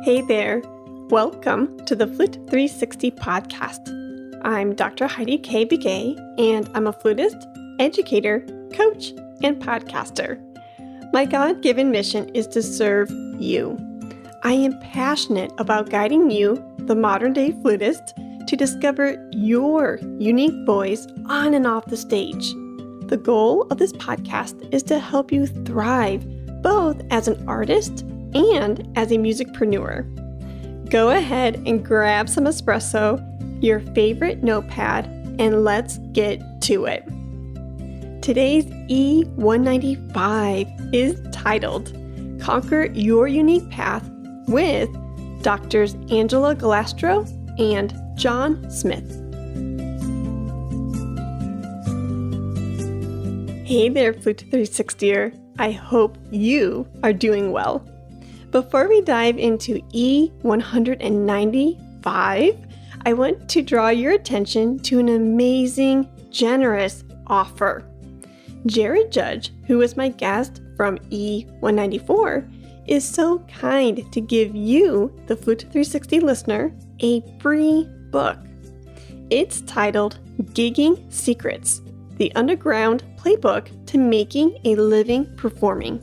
Hey there. Welcome to the Flute 360 podcast. I'm Dr. Heidi K. Begay, and I'm a flutist, educator, coach, and podcaster. My God-given mission is to serve you. I am passionate about guiding you, the modern-day flutist, to discover your unique voice on and off the stage. The goal of this podcast is to help you thrive both as an artist and as a musicpreneur. Go ahead and grab some espresso, your favorite notepad, and let's get to it. Today's E195 is titled Conquer Your Unique Path with Doctors Angela Galestro and Jon Smith. Hey there, Flute 360er. I hope you are doing well. Before we dive into E195, I want to draw your attention to an amazing, generous offer. Jared Judge, who was my guest from E194, is so kind to give you, the Flute 360 listener, a free book. It's titled Gigging Secrets, the Underground Playbook to Making a Living Performing.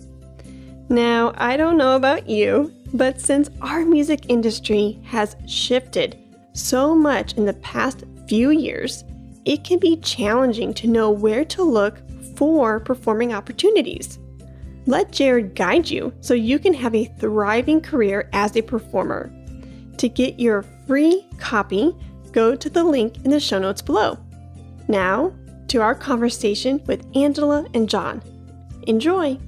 Now, I don't know about you, but since our music industry has shifted so much in the past few years, it can be challenging to know where to look for performing opportunities. Let Jared guide you so you can have a thriving career as a performer. To get your free copy, go to the link in the show notes below. Now, to our conversation with Angela and Jon. Enjoy!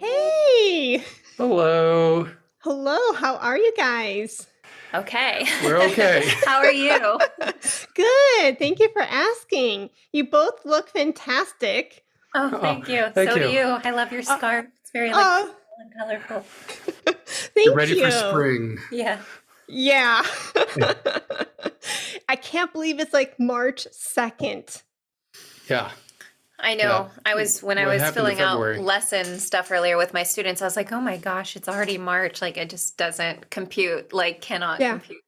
Hey! Hello. Hello, how are you guys? Okay. We're okay. How are you? Good, thank you for asking. You both look fantastic. Oh, thank you. Thank so you. do you. I love your scarf. It's very cool and colorful. Thank You're ready you. for spring. Yeah. Yeah. I can't believe it's like March 2nd. Yeah. I know. Yeah. When I What was happened in filling out February? lesson stuff earlier with my students, I was like, oh my gosh, it's already March. Like it just doesn't compute, cannot compute.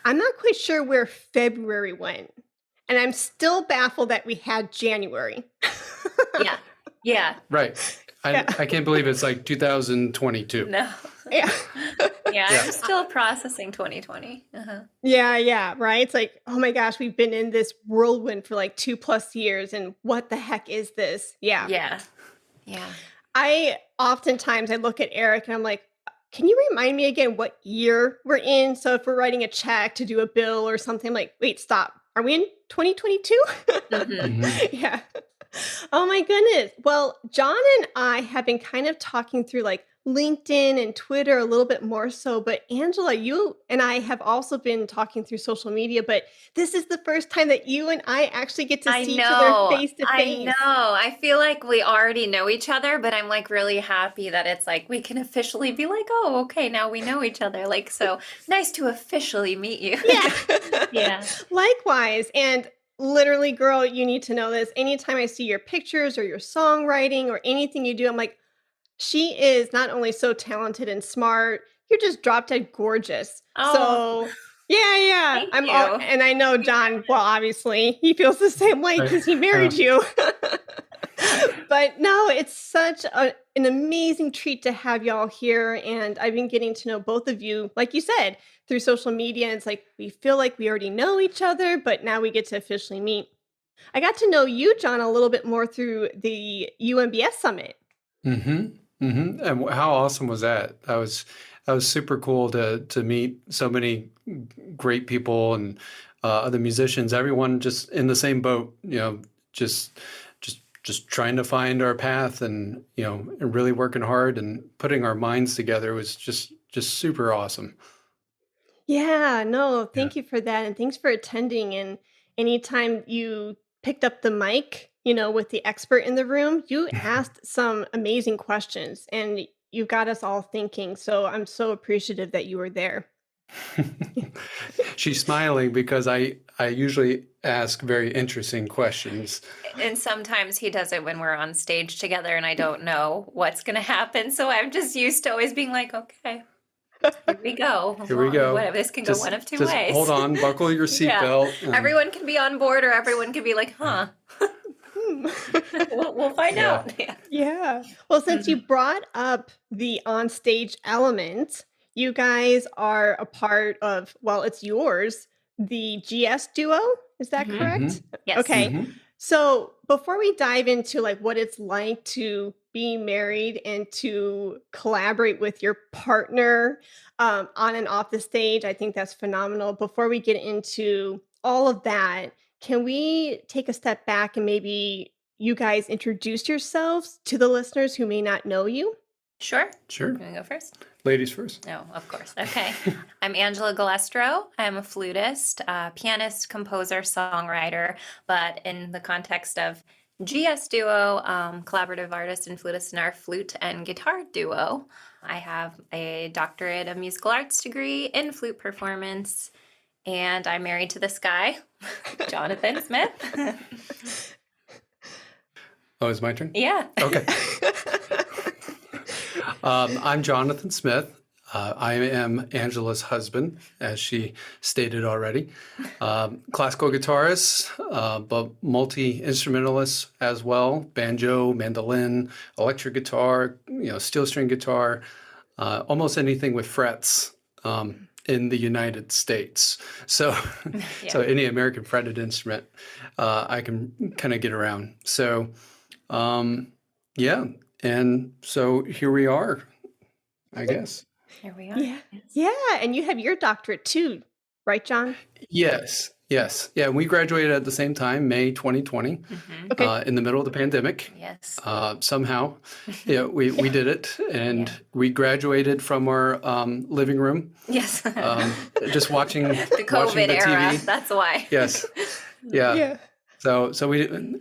I'm not quite sure where February went. And I'm still baffled that we had January. Yeah. Yeah. Right. I can't believe it's like 2022. No. Yeah. Yeah. I'm still processing 2020. Uh-huh. Yeah, right? It's like, oh my gosh, we've been in this whirlwind for like 2+ years, and what the heck is this? Yeah. Yeah. Yeah. I look at Eric and I'm like, can you remind me again what year we're in? So if we're writing a check to do a bill or something, I'm like, wait, stop. Are we in 2022? Mm-hmm. Yeah. Oh my goodness. Well, Jon and I have been kind of talking through like LinkedIn and Twitter a little bit more so, but Angela, you and I have also been talking through social media, but this is the first time that you and I actually get to see each other face to face. I know. I feel like we already know each other, but I'm like really happy that it's like we can officially be like, oh, okay, now we know each other. Like, so nice to officially meet you. Yeah. Yeah. Likewise. And literally, girl, you need to know this. Anytime I see your pictures or your songwriting or anything you do, I'm like, she is not only so talented and smart, you're just drop dead gorgeous. Oh. So yeah. Thank you. And I know Jon, well, obviously he feels the same way because he married you. But no, it's such an amazing treat to have y'all here. And I've been getting to know both of you, like you said, through social media. It's like we feel like we already know each other, but now we get to officially meet. I got to know you, Jon, a little bit more through the UMBS Summit. Mm-hmm. Mm-hmm. And how awesome was that? That was super cool to meet so many great people and other musicians, everyone just in the same boat, just trying to find our path and, and really working hard and putting our minds together was just super awesome. Yeah, no, thank you for that. And thanks for attending. And anytime you picked up the mic, with the expert in the room, you asked some amazing questions and you got us all thinking. So I'm so appreciative that you were there. She's smiling because I usually ask very interesting questions. And sometimes he does it when we're on stage together and I don't know what's going to happen. So I'm just used to always being like, okay, here we go. Here we go. Whatever, this can go one of two Just ways. hold on, buckle your Yeah. seatbelt. Everyone can be on board or everyone can be like, huh. We'll find Yeah. out. Yeah. Yeah. Well, since you brought up the onstage element, you guys are a part of, well, it's yours, the GS duo. Is that Mhm. correct? Yes. Okay. Mhm. So before we dive into like what it's like to be married and to collaborate with your partner on and off the stage, I think that's phenomenal. Before we get into all of that, can we take a step back and maybe you guys introduce yourselves to the listeners who may not know you? Sure. Sure. Can we go first? Ladies first. No, of course. Okay. I'm Angela Galestro. I'm a flutist, pianist, composer, songwriter, but in the context of GS duo, collaborative artist and flutist in our flute and guitar duo. I have a doctorate of musical arts degree in flute performance, and I'm married to this guy, Jonathan Smith. Oh, it's my turn? Yeah. Okay. I'm Jonathan Smith. I am Angela's husband, as she stated already. Classical guitarist, but multi-instrumentalist as well. Banjo, mandolin, electric guitar, steel string guitar, almost anything with frets in the United States. So, Yeah. so any American fretted instrument, I can kind of get around. So, yeah. And so here we are, I guess. Here we are. Yeah. Yes. Yeah. And you have your doctorate too, right, John? Yes. Yeah, we graduated at the same time, May 2020, Mhm. Okay. in the middle of the pandemic. Yes. Somehow, we did it, and Yeah. we graduated from our living room, Yes. just watching The watching COVID the era. TV. That's why. Yes. Yeah. Yeah. So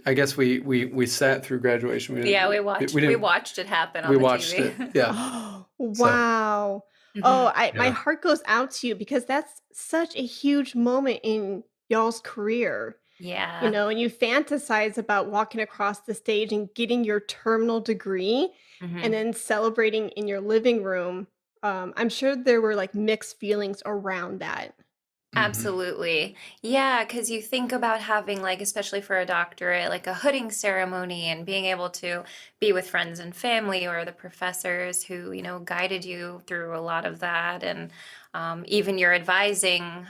I guess we sat through graduation. We Yeah, didn't, we watched. we We didn't, watched it happen on we the watched TV. it. Yeah. Oh, So wow. Mhm. Oh, my yeah. heart goes out to you because that's such a huge moment in y'all's career, Yeah. and you fantasize about walking across the stage and getting your terminal degree and Mhm. then celebrating in your living room. I'm sure there were like mixed feelings around that. Mhm. Absolutely. Yeah, because you think about having, like, especially for a doctorate, like a hooding ceremony and being able to be with friends and family or the professors who, guided you through a lot of that. And even your advising,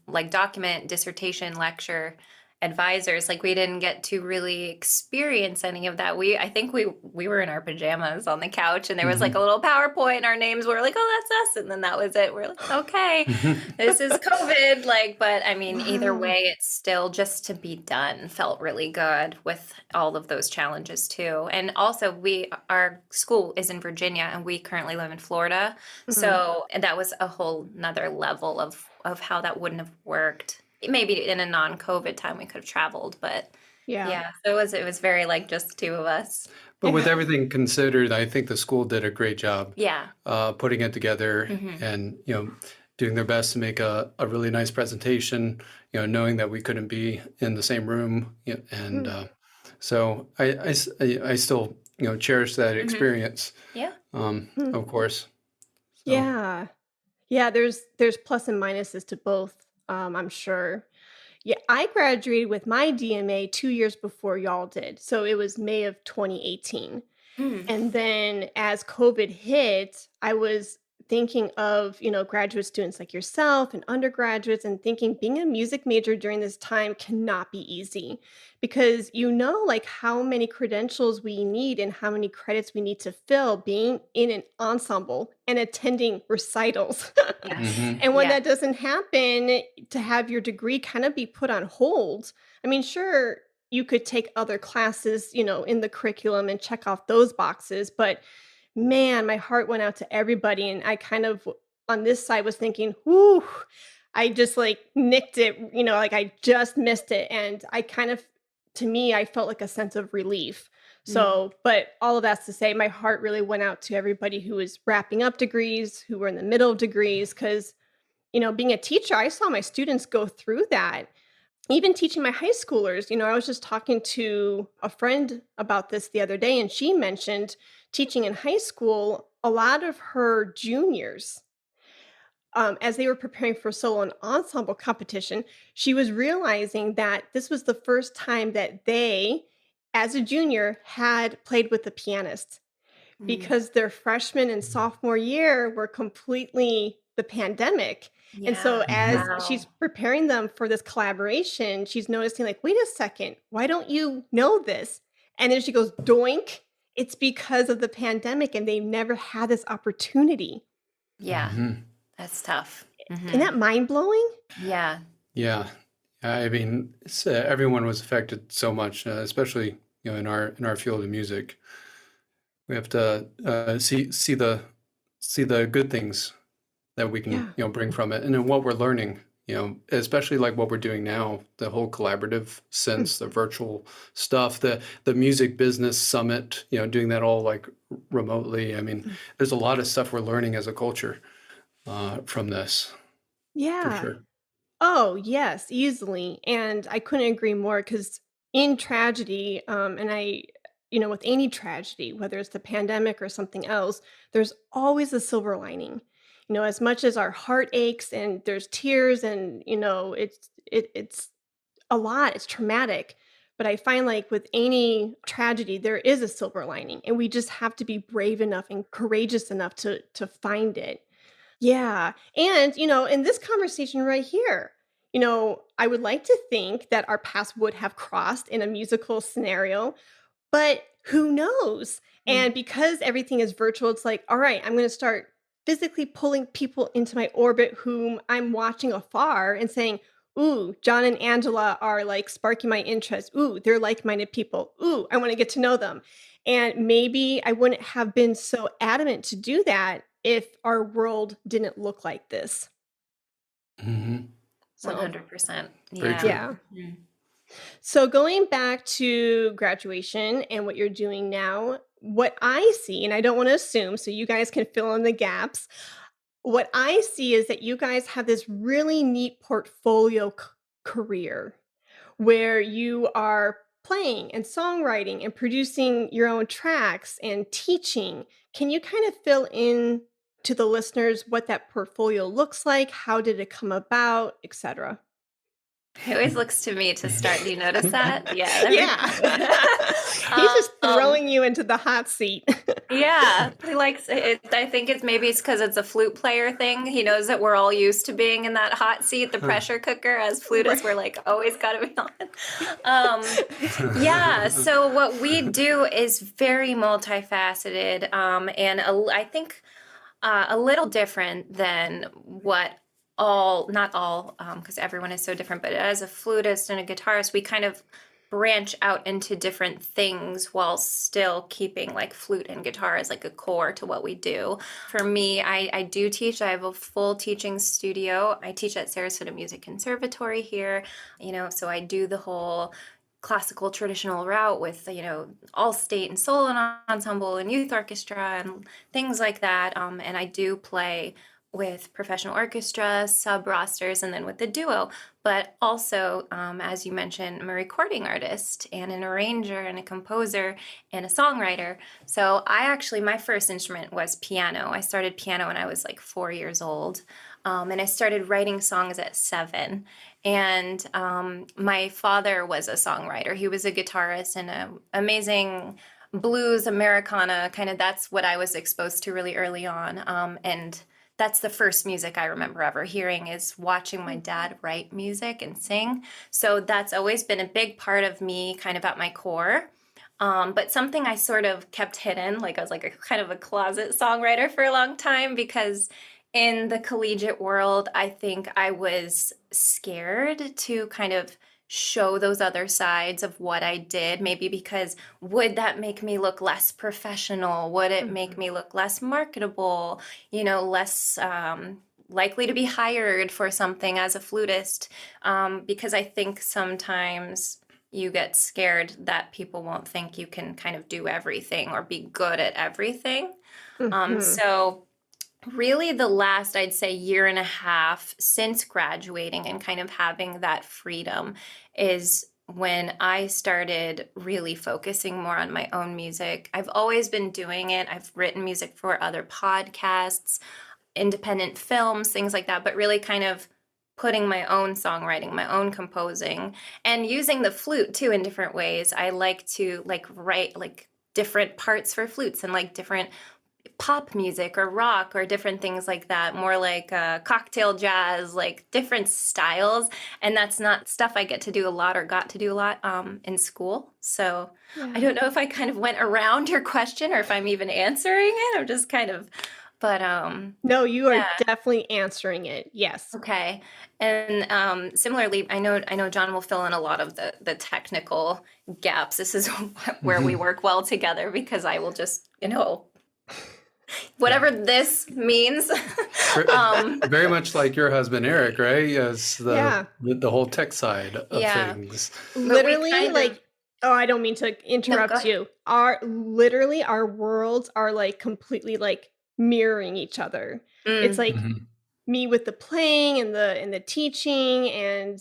like document, dissertation, lecture advisors, like we didn't get to really experience any of that. I think we were in our pajamas on the couch and there was like a Mhm. little PowerPoint and our names were like, oh, that's us. And then that was it. We're like, okay, this is COVID. But I mean, either Wow. way, it's still just to be done felt really good with all of those challenges too. And also our school is in Virginia and we currently live in Florida. Mhm. So and that was a whole nother level of how that wouldn't have worked. Maybe in a non-COVID time we could have traveled, but Yeah. yeah, so it was very like just two of us. But with everything considered, I think the school did a great job Yeah. putting it together Mhm. and doing their best to make a really nice presentation. Knowing that we couldn't be in the same room, and Mm. so I still cherish that Mhm. experience. Yeah. Hmm. Of course. So Yeah. Yeah, there's plus and minuses to both, I'm sure. Yeah, I graduated with my DMA 2 years before y'all did, so it was May of 2018. Mm. And then as COVID hit, I was thinking of, graduate students like yourself and undergraduates and thinking being a music major during this time cannot be easy because like how many credentials we need and how many credits we need to fill being in an ensemble and attending recitals. Yes. And when Yeah. that doesn't happen, to have your degree kind of be put on hold. I mean, sure, you could take other classes, in the curriculum and check off those boxes. But man, my heart went out to everybody. And I kind of on this side was thinking, whoo, I just like nicked it, like I just missed it. And I kind of, to me, I felt like a sense of relief. Mm. So, but all of that's to say, my heart really went out to everybody who was wrapping up degrees, who were in the middle of degrees, because being a teacher, I saw my students go through that. Even teaching my high schoolers, I was just talking to a friend about this the other day, and she mentioned teaching in high school, a lot of her juniors, as they were preparing for solo and ensemble competition, she was realizing that this was the first time that they, as a junior, had played with a pianist Mm. because their freshman and sophomore year were completely the pandemic. And so Yeah. as Hmm. she's Wow. preparing them for this collaboration, she's noticing like, wait a second, why don't you know this? And then she goes, doink. It's because of the pandemic and they never had this opportunity. Yeah. That's tough. Isn't that mind blowing? Yeah. Yeah. I mean, everyone was affected so much, especially in our field of music. We have to see the good things that we can Yeah. bring from it, and then what we're learning. Especially like what we're doing now, the whole collaborative Mm. sense, the virtual stuff, the music business summit. Doing that all like remotely. I mean, Mm. there's a lot of stuff we're learning as a culture from this, for Yeah. sure. Oh, yes, easily. And I couldn't agree more because in tragedy, with any tragedy, whether it's the pandemic or something else, there's always a silver lining. As much as our heart aches and there's tears and, it's a lot, it's traumatic. But I find like with any tragedy, there is a silver lining, and we just have to be brave enough and courageous enough to find it. Yeah. And, in this conversation right here, I would like to think that our paths would have crossed in a musical scenario, but who knows? Mm. And because everything is virtual, it's like, all right, I'm going to start physically pulling people into my orbit whom I'm watching afar and saying, ooh, John and Angela are like sparking my interest. Ooh, they're like minded people. Ooh, I want to get to know them. And maybe I wouldn't have been so adamant to do that if our world didn't look like this. Hmm. So, 100%. Very Yeah. true. yeah. Mm. So going back to graduation and what you're doing now, what I see, and I don't want to assume, so you guys can fill in the gaps. What I see is that you guys have this really neat portfolio career where you are playing and songwriting and producing your own tracks and teaching. Can you kind of fill in to the listeners what that portfolio looks like? How did it come about, etc.? He always looks to me to start. Do you notice that? Yeah, every Yeah. time. He's just Um, throwing you into the hot seat. yeah, he likes it. I think it's because it's a flute player thing. He knows that we're all used to being in that hot seat, the pressure cooker. As flutists, Right. we're like always got to be on. Yeah. So what we do is very multifaceted, and I think a little different than what not all, because everyone is so different, but as a flutist and a guitarist, we kind of branch out into different things while still keeping like flute and guitar as like a core to what we do. For me, I do teach. I have a full teaching studio. I teach at Sarasota Music Conservatory here, so I do the whole classical traditional route with all state and solo and ensemble and youth orchestra and things like that, and I do play with professional orchestra, sub rosters, and then with the duo. But also, as you mentioned, I'm a recording artist and an arranger and a composer and a songwriter. So my first instrument was piano. I started piano when I was like 4 years old. And I started writing songs at 7. And my father was a songwriter. He was a guitarist and an amazing blues, Americana, kind of that's what I was exposed to really early on. And that's the first music I remember ever hearing is watching my dad write music and sing. So that's always been a big part of me, kind of at my core. But something I sort of kept hidden, like I was like a kind of a closet songwriter for a long time because in the collegiate world, I think I was scared to kind of show those other sides of what I did, maybe because would that make me look less professional? Would it make me look less marketable? Less likely to be hired for something as a flutist? Because I think sometimes you get scared that people won't think you can kind of do everything or be good at everything. Mhm. So Really, the last, I'd say, year and a half since graduating and kind of having that freedom is when I started really focusing more on my own music. I've always been doing it. I've written music for other podcasts, independent films, things like that, but really kind of putting my own songwriting, my own composing, and using the flute too in different ways. I like to like write like different parts for flutes and like different pop music or rock or different things like that, more like cocktail jazz, like different styles. And that's not stuff I get to do a lot or got to do a lot in school. So Yeah. I don't know if I kind of went around your question or if I'm even answering it. I'm just kind of, but No, you are yeah. definitely answering it. Yes. Okay. And similarly, I know John will fill in a lot of the technical gaps. This is where we work well together because I will just, whatever this means. Very much like your husband Eric, right? As Yeah. the whole tech side of Yeah. things. Literally, kind of- like, oh, I don't mean to interrupt ahead. you. Our worlds are like completely like mirroring each other. It's like Mhm. me with the playing and the teaching and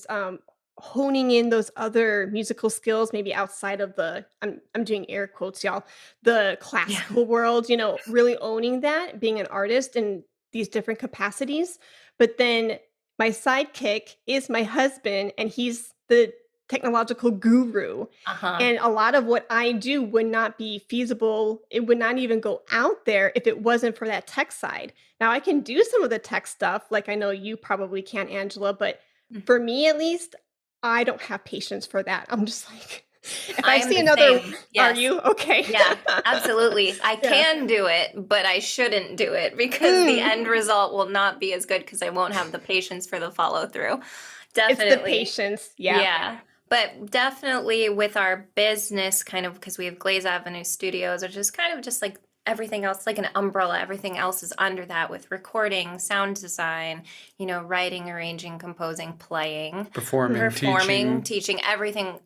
honing in those other musical skills, maybe outside of I'm doing air quotes, y'all, the classical world, really owning that, being an artist in these different capacities. But then my sidekick is my husband, and he's the technological guru. Uh-huh. And a lot of what I do would not be feasible. It would not even go out there if it wasn't for that tech side. Now, I can do some of the tech stuff, like I know you probably can, Angela, but for me at least, I don't have patience for that. I'm just like, if I am see the another, same. are Yes. you? Okay. Yeah, absolutely. I Yeah. can do it, but I shouldn't do it because the end result will not be as good because I won't have the patience for the follow through. It's the Definitely. patience. Yeah. Yeah. But definitely with our business, kind of because we have Glaze Avenue Studios, which is kind of just like everything else, like an umbrella. Everything else is under that with recording, sound design, writing, arranging, composing, playing, Performing, teaching, everything.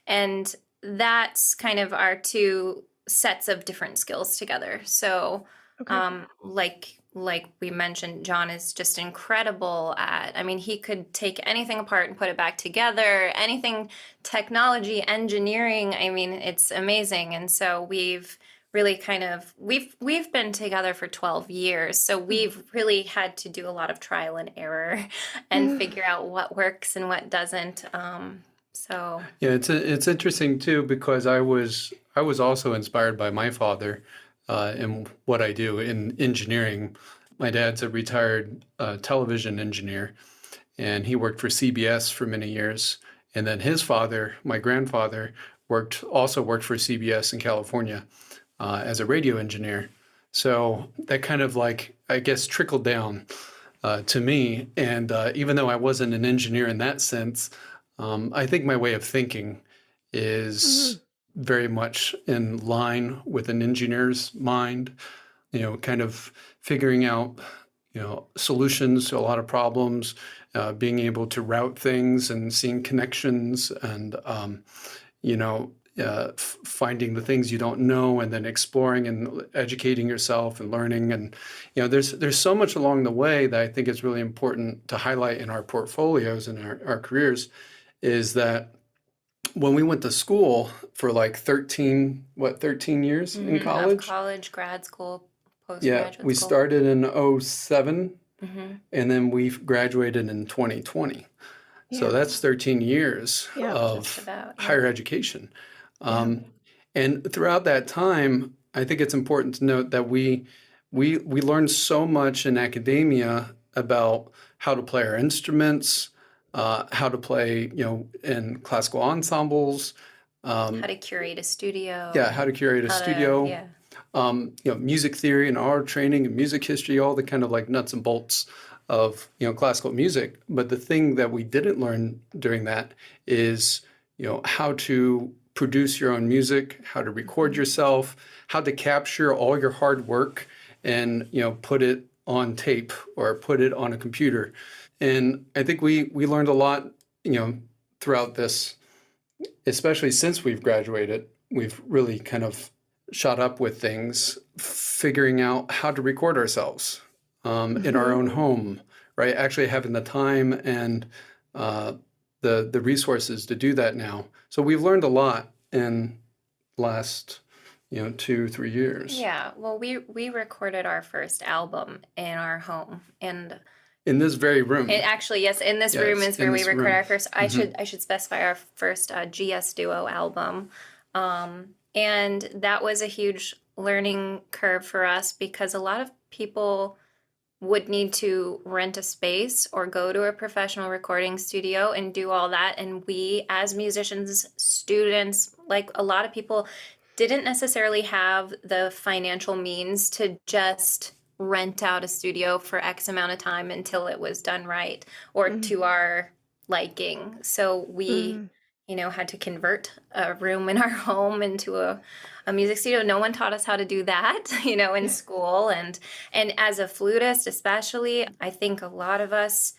And that's kind of our two sets of different skills together. So, Okay. like we mentioned, John is just incredible at, I mean, he could take anything apart and put it back together, anything technology, engineering. I mean, it's amazing. And so we've really we've been together for 12 years. So we've really had to do a lot of trial and error and figure out what works and what doesn't. So Yeah, it's interesting too because I was also inspired by my father in what I do in engineering. My dad's a retired television engineer, and he worked for CBS for many years. And then his father, my grandfather, also worked for CBS in California as a radio engineer. So that kind of like, I guess, trickled down to me. And even though I wasn't an engineer in that sense, I think my way of thinking is very much in line with an engineer's mind, kind of figuring out, solutions to a lot of problems, being able to route things and seeing connections and, finding the things you don't know and then exploring and educating yourself and learning. And, there's so much along the way that I think is really important to highlight in our portfolios and our careers is that when we went to school for like 13 years in of college, grad school, Yeah, postgraduate we school. started in '07 Mhm. and then we graduated in 2020. So Yeah. that's 13 years Yeah. Just of about, yeah. higher education. And throughout that time, I think it's important to note that we learned so much in academia about how to play our instruments, how to play, in classical ensembles, How to curate a studio. how to curate a how to- studio, yeah. music theory and art training and music history, all the kind of like nuts and bolts of, classical music. But the thing that we didn't learn during that is, how to produce your own music, how to record yourself, how to capture all your hard work and, put it on tape or put it on a computer. And I think we learned a lot, throughout this, especially since we've graduated. We've really kind of shot up with things, figuring out how to record ourselves, in our own home, right? Actually having the time and the resources to do that now. So we've learned a lot in last 2-3 years. Yeah, well, we recorded our first album in our home, and In this very room. it actually, yes, in this room Yes, is in where we this record room. our first. I should specify our first GS duo album, and that was a huge learning curve for us because a lot of people would need to rent a space or go to a professional recording studio and do all that. And we, as musicians, students, like a lot of people, didn't necessarily have the financial means to just rent out a studio for X amount of time until it was done right or to our liking. So we, had to convert a room in our home into a music studio. No one taught us how to do that, in school. And as a flutist, especially, I think a lot of us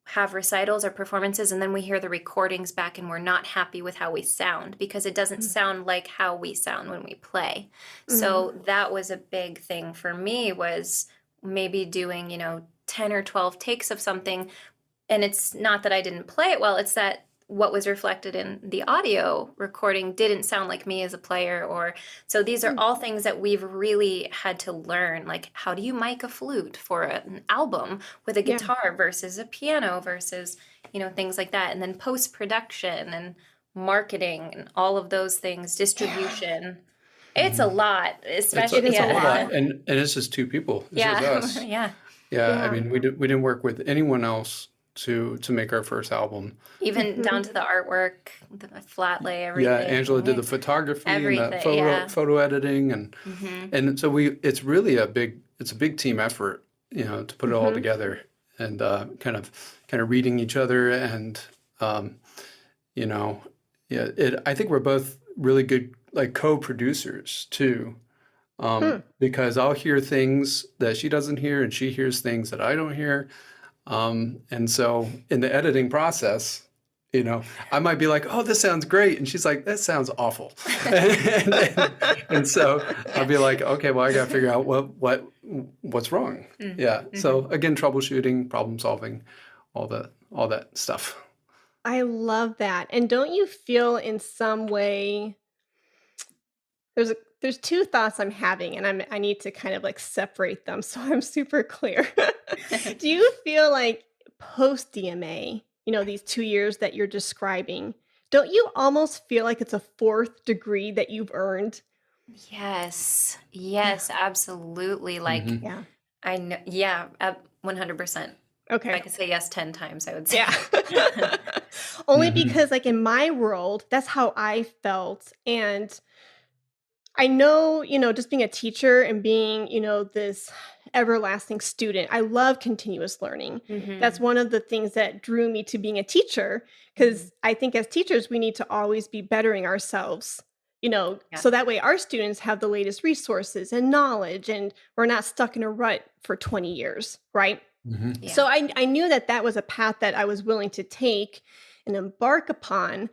have recitals or performances and then we hear the recordings back and we're not happy with how we sound because it doesn't sound like how we sound when we play. So that was a big thing for me, was maybe doing, 10 or 12 takes of something. And it's not that I didn't play it well, it's that what was reflected in the audio recording didn't sound like me as a player. Or so these are all things that we've really had to learn, like how do you mic a flute for an album with a guitar versus a piano versus things like that. And then post-production and marketing and all of those things, distribution. It's a lot, especially It's a lot, and it's just two people. It's just us. Yeah. I mean, we didn't work with anyone else to make our first album. Even down to the artwork, the flat lay, everything. Yeah, Angela did the photography and Everything, the photo editing, and so it's really a big team effort, to put it all together and kind of reading each other and I think we're both really good like co-producers too. Because I'll hear things that she doesn't hear and she hears things that I don't hear. And so in the editing process, I might be like, oh, this sounds great. And she's like, that sounds awful. and so I'll be like, okay, well, I got to figure out what's wrong. Yeah. So again, troubleshooting, problem solving, all that stuff. I love that. And don't you feel in some way there's two thoughts I'm having, and I need to kind of like separate them so I'm super clear. Do you feel like post DMA, these 2 years that you're describing, don't you almost feel like it's a fourth degree that you've earned? Yes, absolutely. Like Yeah. I know, 100%. If I Okay. could say yes 10 times, I would say. Yeah. Only because like in my world, that's how I felt. And I know, just being a teacher and being, this everlasting student, I love continuous learning. That's one of the things that drew me to being a teacher, because I think as teachers, we need to always be bettering ourselves, Yeah. so that way our students have the latest resources and knowledge, and we're not stuck in a rut for 20 years, right? Yeah. So I knew that that was a path that I was willing to take and embark upon.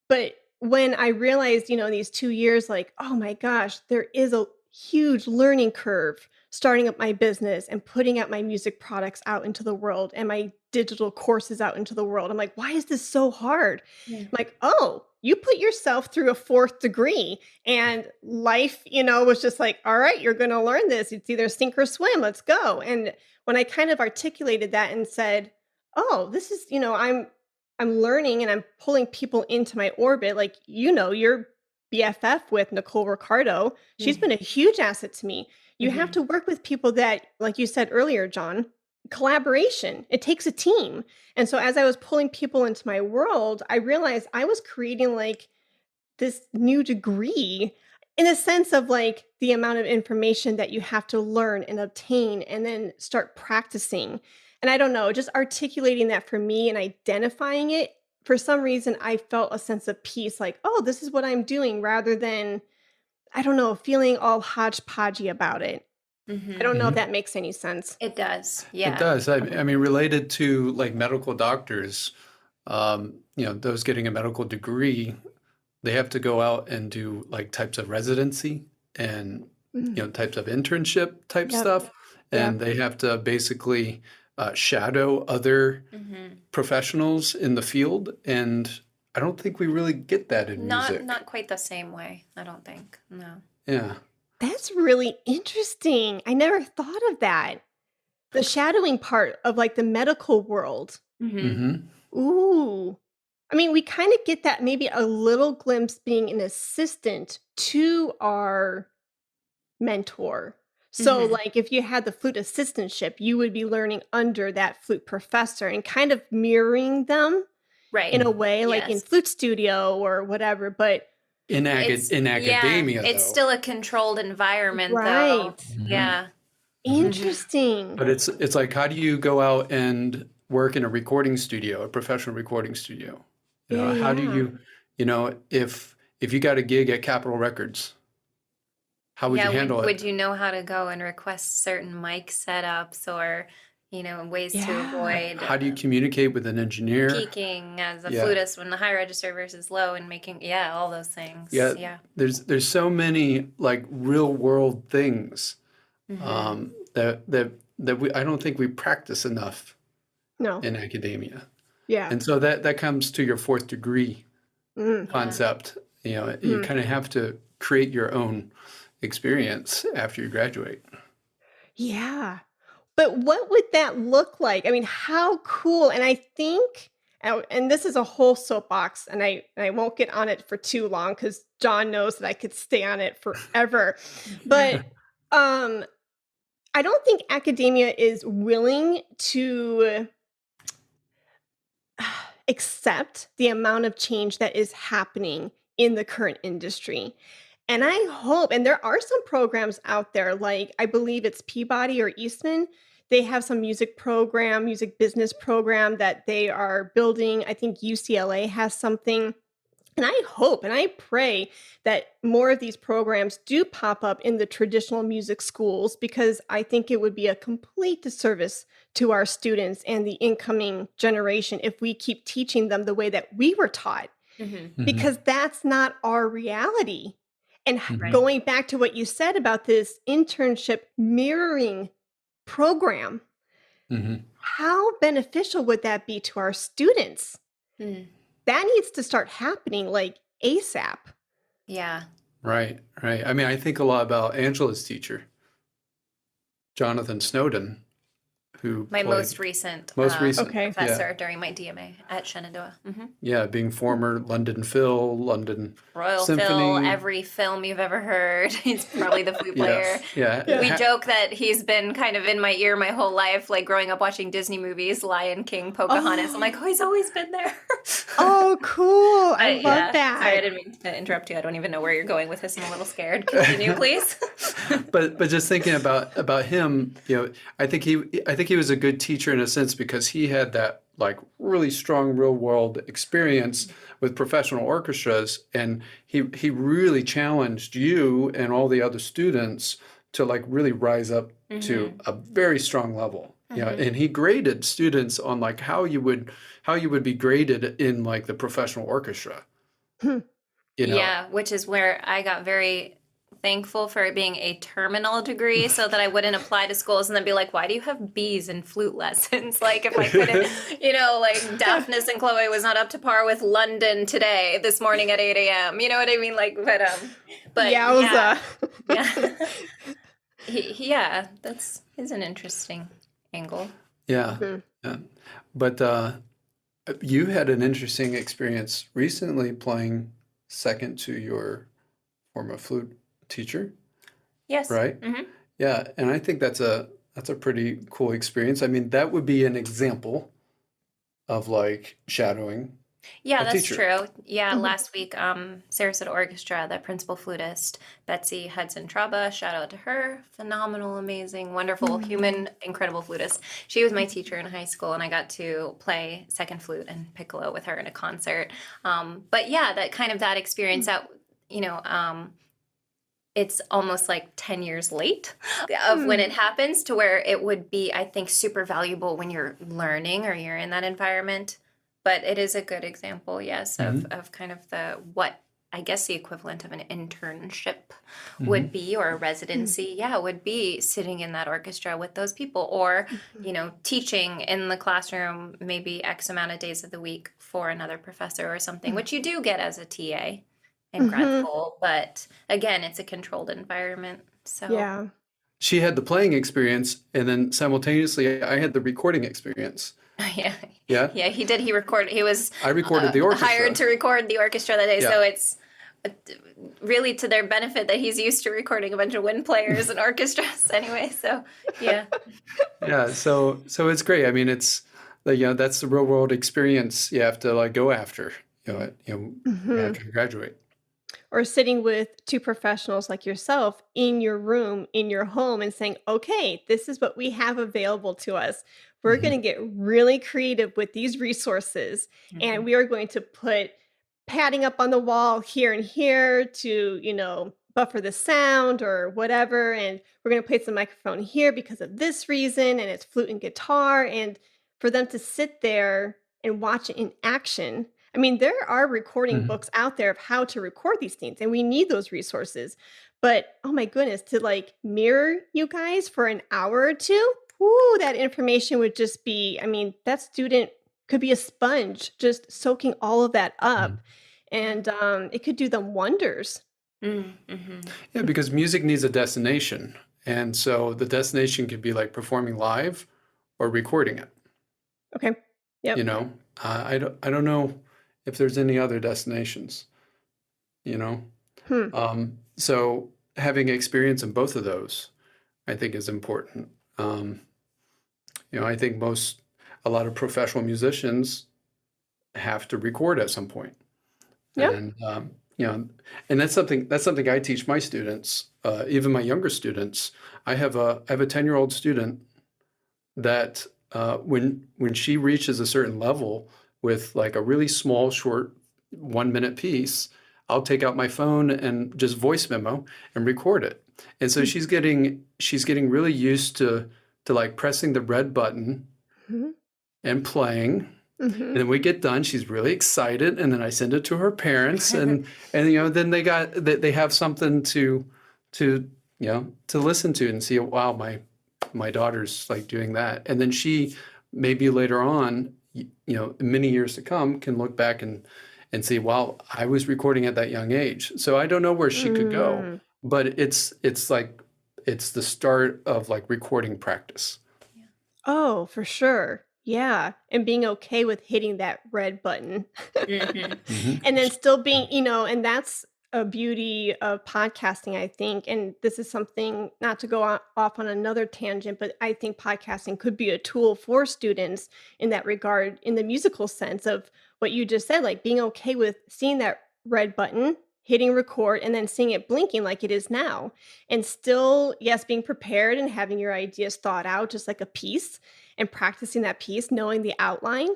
But when I realized, these 2 years, like, oh my gosh, there is a huge learning curve starting up my business and putting out my music products out into the world and my digital courses out into the world. I'm like, why is this so hard? Yeah. I'm like, oh, you put yourself through a fourth degree and life, was just like, all right, you're going to learn this. It's either sink or swim. Let's go. And when I kind of articulated that and said, oh, this is, I'm learning and I'm pulling people into my orbit. Like, your BFF with Nicole Riccardo, she's been a huge asset to me. You have to work with people that, like you said earlier, Jon, collaboration. It takes a team. And so as I was pulling people into my world, I realized I was creating like this new degree in a sense of like the amount of information that you have to learn and obtain and then start practicing. And I don't know, just articulating that for me and identifying it, for some reason, I felt a sense of peace, like, oh, this is what I'm doing, rather than, I don't know, feeling all hodgepodgey about it. I don't know if that makes any sense. It does. It Yeah. does. I mean, related to like medical doctors, those getting a medical degree, they have to go out and do like types of residency and types of internship type Yep. stuff. and they have to basically shadow other professionals in the field. And I don't think we really get that in music. Not quite the same way, I don't think. No. Yeah. That's really interesting. I never thought of that. The shadowing part of like the medical world. Ooh. I mean, we kind of get that maybe a little glimpse being an assistant to our mentor. So, like, if you had the flute assistantship, you would be learning under that flute professor and kind of mirroring them Right. in a way, like in Yes. flute studio or whatever. But In academia, it's though. still a controlled environment, though. right, Yeah. interesting. But it's like, how do you go out and work in a recording studio, a professional recording studio? You know, how do you, if you got a gig at Capitol Records, how would you handle it? Would you know how to go and request certain mic setups or, ways to avoid How do you communicate with an engineer? peaking as a flutist when the high register versus low and making, all those things. Yeah. There's so many like real world things that I don't think we practice enough No. in academia. Yeah. And so that comes to your fourth degree concept. You kind of have to create your own experience after you graduate. Yeah. But what would that look like? I mean, how cool. And I think, and this is a whole soapbox, and I won't get on it for too long because Jon knows that I could stay on it forever. But I don't think academia is willing to accept the amount of change that is happening in the current industry. And I hope, and there are some programs out there, like I believe it's Peabody or Eastman. They have some music business program that they are building. I think UCLA has something. And I hope and I pray that more of these programs do pop up in the traditional music schools, because I think it would be a complete disservice to our students and the incoming generation if we keep teaching them the way that we were taught, because that's not our reality. And going back to what you said about this internship mirroring program, how beneficial would that be to our students? That needs to start happening like ASAP. Yeah. Right. I mean, I think a lot about Angela's teacher, Jonathan Snowden, who My played- most recent Okay. professor during my DMA at Shenandoah. being former London Phil, London Royal Symphony. Phil, every film you've ever heard. He's probably the flute player. Yeah. We joke that he's been kind of in my ear my whole life, like growing up watching Disney movies, Lion King, Pocahontas. I'm like, he's always been there. Oh, cool. I love that. Sorry, I didn't mean to interrupt you. I don't even know where you're going with this. I'm a little scared. Continue, please. But just thinking about him, I think he was a good teacher in a sense because he had that like really strong real world experience with professional orchestras, and he really challenged you and all the other students to like really rise up to a very strong level. And he graded students on like how you would be graded in like the professional orchestra. Yeah, which is where I got very thankful for it being a terminal degree so that I wouldn't apply to schools and then be like, why do you have B's in flute lessons? Like if I couldn't, like Daphnis and Chloe was not up to par with London today, this morning at 8 a.m. You know what I mean? Like, but Yowza. Yeah, that's an interesting angle. Yeah. But you had an interesting experience recently playing second to your former flute teacher, Yes. right? Yeah, and I think that's a pretty cool experience. I mean, that would be an example of like shadowing. Yeah, that's teacher. true. Yeah, last week, Sarasota Orchestra, the principal flutist, Betsy Hudson Traba, shout out to her. Phenomenal, amazing, wonderful, human, incredible flutist. She was my teacher in high school, and I got to play second flute and piccolo with her in a concert. But yeah, that experience that, it's almost like 10 years late of when it happens, to where it would be, I think, super valuable when you're learning or you're in that environment. But it is a good example, yes, of kind of what I guess the equivalent of an internship Hmm. would be, or a residency, yeah, would be sitting in that orchestra with those people, or, teaching in the classroom maybe X amount of days of the week for another professor or something, which you do get as a TA in grad Mm-hmm. school. But again, it's a controlled environment. So, Yeah. She had the playing experience, and then simultaneously, I had the recording experience. yeah, Yeah, yeah, he did. He was I recorded the hired orchestra. to record the orchestra that day. Yeah, So it's uh, really to their benefit that he's used to recording a bunch of wind players and orchestras anyway. So yeah. yeah. So it's great. I mean, it's like, that's the real world experience you have to like go after. Mm-hmm. After you graduate. Or sitting with two professionals like yourself in your room, in your home, and saying, okay, this is what we have available to us. We're going Hmm. to get really creative with these resources, and Mhm. we are going to put padding up on the wall here and here to, buffer the sound or whatever. And we're going to place the microphone here because of this reason, and it's flute and guitar. And for them to sit there and watch it in action. I mean, there are recording Hmm. books out there of how to record these things, and we need those resources. But oh my goodness, to like mirror you guys for an hour or two, ooh, that information would just be, I mean, that student could be a sponge, just soaking all of that up. And it could do them wonders. Mm-hmm. Yeah, because music needs a destination, and so the destination could be like performing live or recording it. Okay. You Yep. know, I don't know if there's any other destinations. You know, Hmm. so having experience in both of those, I think, is important. I think a lot of professional musicians have to record at some point, Yeah. and and that's something I teach my students, even my younger students. I have a 10-year-old student that when she reaches a certain level with like a really small, short 1-minute piece, I'll take out my phone and just voice memo and record it. And so she's getting really used to like pressing the red button Mm-hmm. and playing. Mm-hmm. And then we get done. She's really excited, and then I send it to her parents, and then they have something to listen to and see. Wow, my daughter's like doing that, and then she maybe later on, many years to come, can look back and see, wow, I was recording at that young age. So I don't know where she could go, Mm. but it's like it's the start of like recording practice. Oh, for sure. Yeah. And being okay with hitting that red button. Mm-hmm. Hmm. And then still being, and that's a beauty of podcasting, I think. And this is something, not to go off on another tangent, but I think podcasting could be a tool for students in that regard, in the musical sense of what you just said, like being okay with seeing that red button, hitting record, and then seeing it blinking like it is now. And still, yes, being prepared and having your ideas thought out, just like a piece, and practicing that piece, knowing the outline,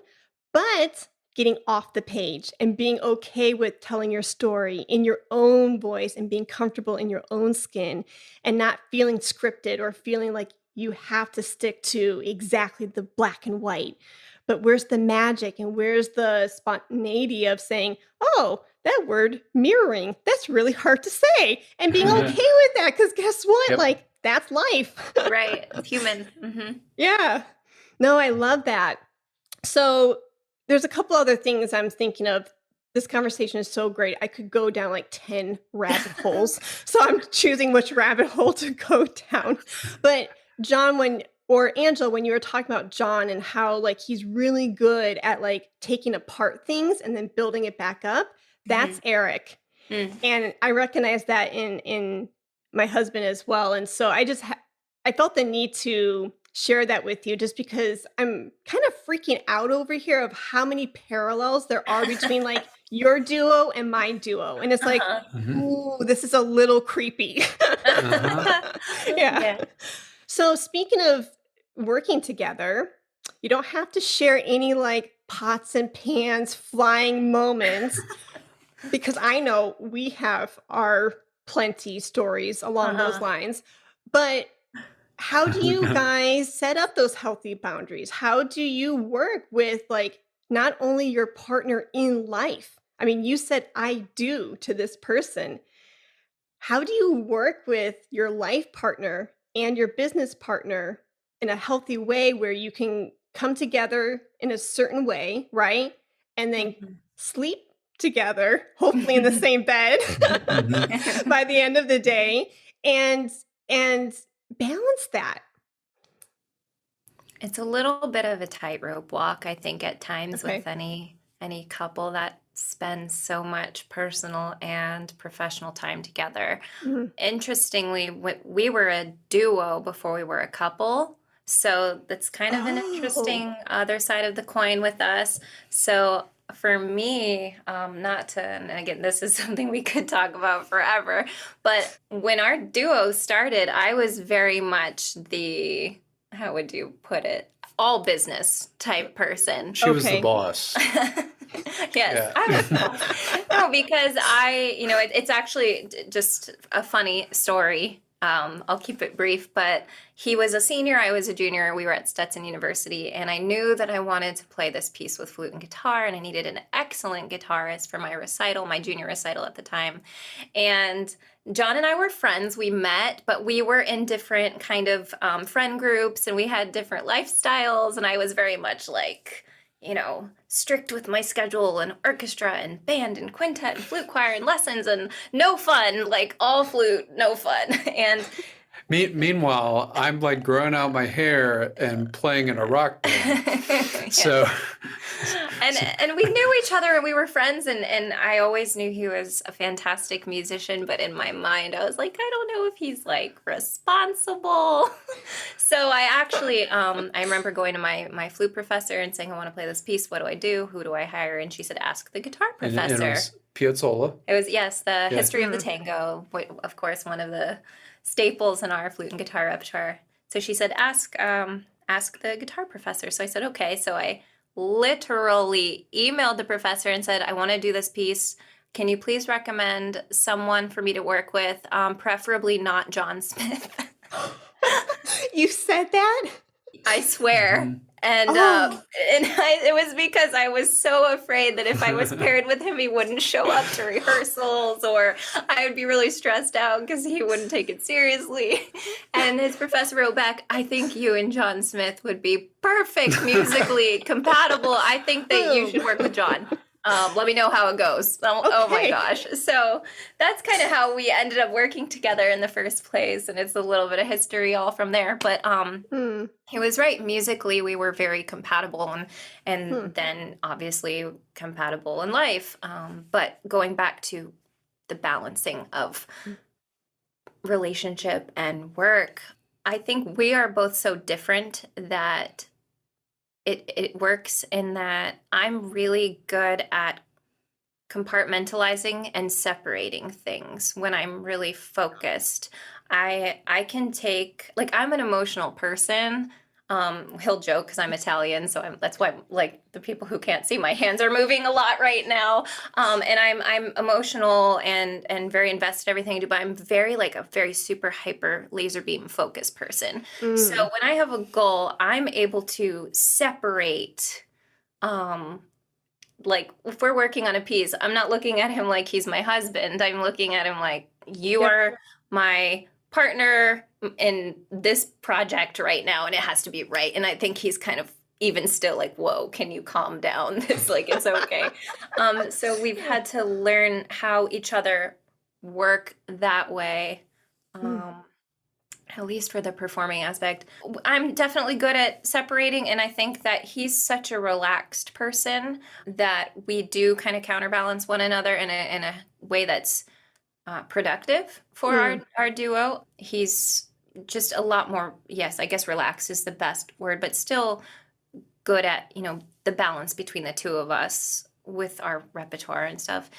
but getting off the page and being okay with telling your story in your own voice and being comfortable in your own skin and not feeling scripted or feeling like you have to stick to exactly the black and white. But where's the magic and where's the spontaneity of saying, oh, that word mirroring, that's really hard to say, and being okay with that? Because guess what? Yep. Like, that's life. Right. It's human. Mm-hmm. Yeah. No, I love that. So there's a couple other things I'm thinking of. This conversation is so great. I could go down like 10 rabbit holes. So I'm choosing which rabbit hole to go down. But John, or Angela, when you were talking about John and how like he's really good at like taking apart things and then building it back up, that's Eric. Mm-hmm. And I recognize that in my husband as well. And so I felt the need to share that with you just because I'm kind of freaking out over here of how many parallels there are between like your duo and my duo. And it's like, Uh-huh. Mhm. ooh, this is a little creepy. Uh-huh. Yeah. Yeah. So speaking of working together, you don't have to share any like pots and pans flying moments because I know we have our plenty stories along those Uh-huh. lines. But how do you guys set up those healthy boundaries? How do you work with like not only your partner in life, I mean, you said I do to this person. How do you work with your life partner and your business partner in a healthy way where you can come together in a certain way, right? And then sleep together, hopefully in the same bed Hmm. by the end of the day, and and balance that. It's a little bit of a tightrope walk, I think, at times with Okay. any couple that spends so much personal and professional time together. Mhm. Interestingly, we were a duo before we were a couple. So that's kind of an Oh. interesting other side of the coin with us. So for me, not to, and again, this is something we could talk about forever, but when our duo started, I was very much the, how would you put it, all business type person. She was the Okay. boss. Yes, Yeah. I was boss. No, because it's actually just a funny story. I'll keep it brief, but he was a senior, I was a junior. We were at Stetson University, and I knew that I wanted to play this piece with flute and guitar, and I needed an excellent guitarist for my recital, my junior recital at the time. And John and I were friends. We met, but we were in different kind of friend groups, and we had different lifestyles, and I was very much like, strict with my schedule and orchestra and band and quintet and flute choir and lessons and no fun, like all flute, no fun. And Meanwhile, I'm like growing out my hair and playing in a rock band. yes. So, And we knew each other and we were friends, and I always knew he was a fantastic musician, but in my mind I was like, I don't know if he's like responsible. So I actually I remember going to my flute professor and saying, I want to play this piece. What do I do? Who do I hire? And she said, ask the guitar and professor. it was Piazzolla. It was, yes, the Yeah. history of the tango, of course, one of the staples in our flute and guitar repertoire. So she said, ask the guitar professor. So I said, okay. So I literally emailed the professor and said, I want to do this piece. Can you please recommend someone for me to work with, preferably not John Smith? You said that? I swear. Mhm. And Oh. it was because I was so afraid that if I was paired with him, he wouldn't show up to rehearsals, or I would be really stressed out because he wouldn't take it seriously. And his professor wrote back, I think you and John Smith would be perfect musically compatible. I think that you should work with John. Let me know how it goes. Oh my Okay. gosh. So that's kind of how we ended up working together in the first place. And it's a little bit of history all from there. But Hmm. he was right. Musically, we were very compatible, and Hmm. then obviously compatible in life. But going back to the balancing of relationship and work, I think we are both so different that it works in that I'm really good at compartmentalizing and separating things when I'm really focused. I can take, like, I'm an emotional person. He'll joke because I'm Italian, so that's why, like, the people who can't see, my hands are moving a lot right now. And I'm emotional and very invested in everything I do, but I'm very, like, a very super hyper laser beam focused person. So Mm. when I have a goal, I'm able to separate. Like, if we're working on a piece, I'm not looking at him like he's my husband. I'm looking at him like, you Yep. are my partner in this project right now, and it has to be right. And I think he's kind of even still like, whoa, can you calm down? It's like, it's okay. So we've had to learn how each other work that way. At least for the performing aspect. I'm definitely good at separating, and I think that he's such a relaxed person that we do kind of counterbalance one another in a way that's productive for our duo. He's just a lot more, yes, I guess relaxed is the best word, but still good at, the balance between the two of us with our repertoire and stuff.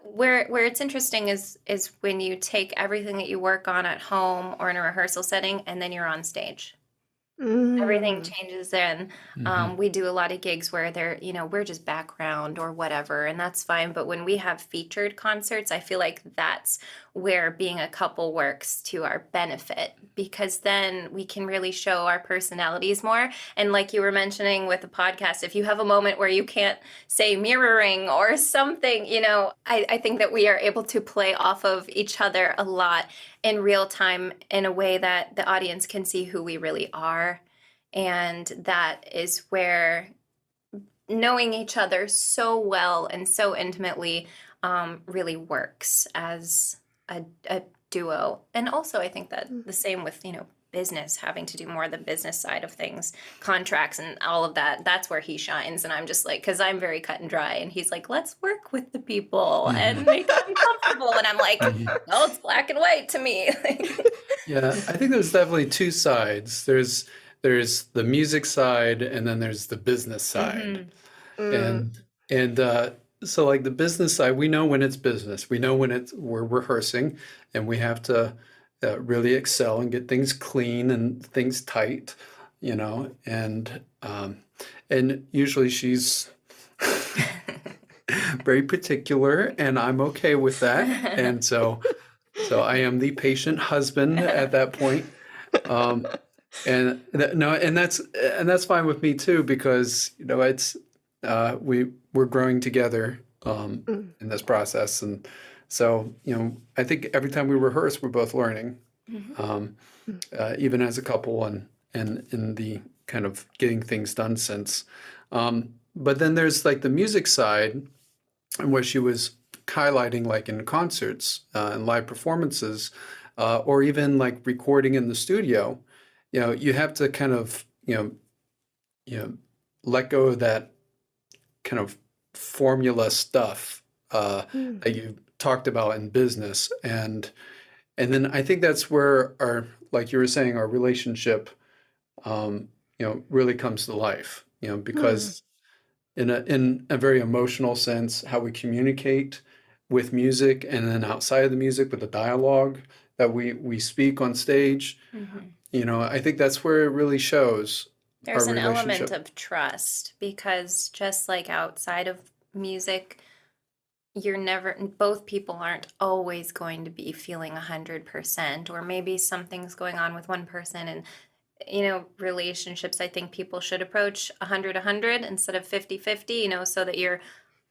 Where it's interesting is when you take everything that you work on at home or in a rehearsal setting, and then you're on stage. Everything changes then. We do a lot of gigs where we're just background or whatever, and that's fine. But when we have featured concerts, I feel like that's where being a couple works to our benefit, because then we can really show our personalities more. And like you were mentioning with the podcast, if you have a moment where you can't say mirroring or something, I think that we are able to play off of each other a lot in real time in a way that the audience can see who we really are. And that is where knowing each other so well and so intimately really works as a duo. And also I think that the same with, business, having to do more of the business side of things, contracts and all of that. That's where he shines. And I'm just like, because I'm very cut and dry. And he's like, let's work with the people and make them comfortable. And I'm like, well, it's black and white to me. Yeah, I think there's definitely two sides. There's the music side, and then there's the business side. And so like the business side, we know when it's business. We know when we're rehearsing, and we have to really excel and get things clean and things tight, and usually she's very particular, and I'm okay with that. And so I am the patient husband at that point. And that's fine with me too, because it's we're growing together in this process. And so I think every time we rehearse, we're both learning, even as a couple, and in the kind of getting things done sense. But then there's like the music side, where she was highlighting, like in concerts and live performances, or even like recording in the studio. You have to kind of let go of that kind of formula stuff that you talked about in business, and then I think that's where like you were saying, our relationship really comes to life, because in a very emotional sense, how we communicate with music, and then outside of the music with the dialogue that we speak on stage. I think that's where it really shows. There's an element of trust, because just like outside of music, both people aren't always going to be feeling 100%, or maybe something's going on with one person. And relationships, I think people should approach 100-100 instead of 50-50, so that you're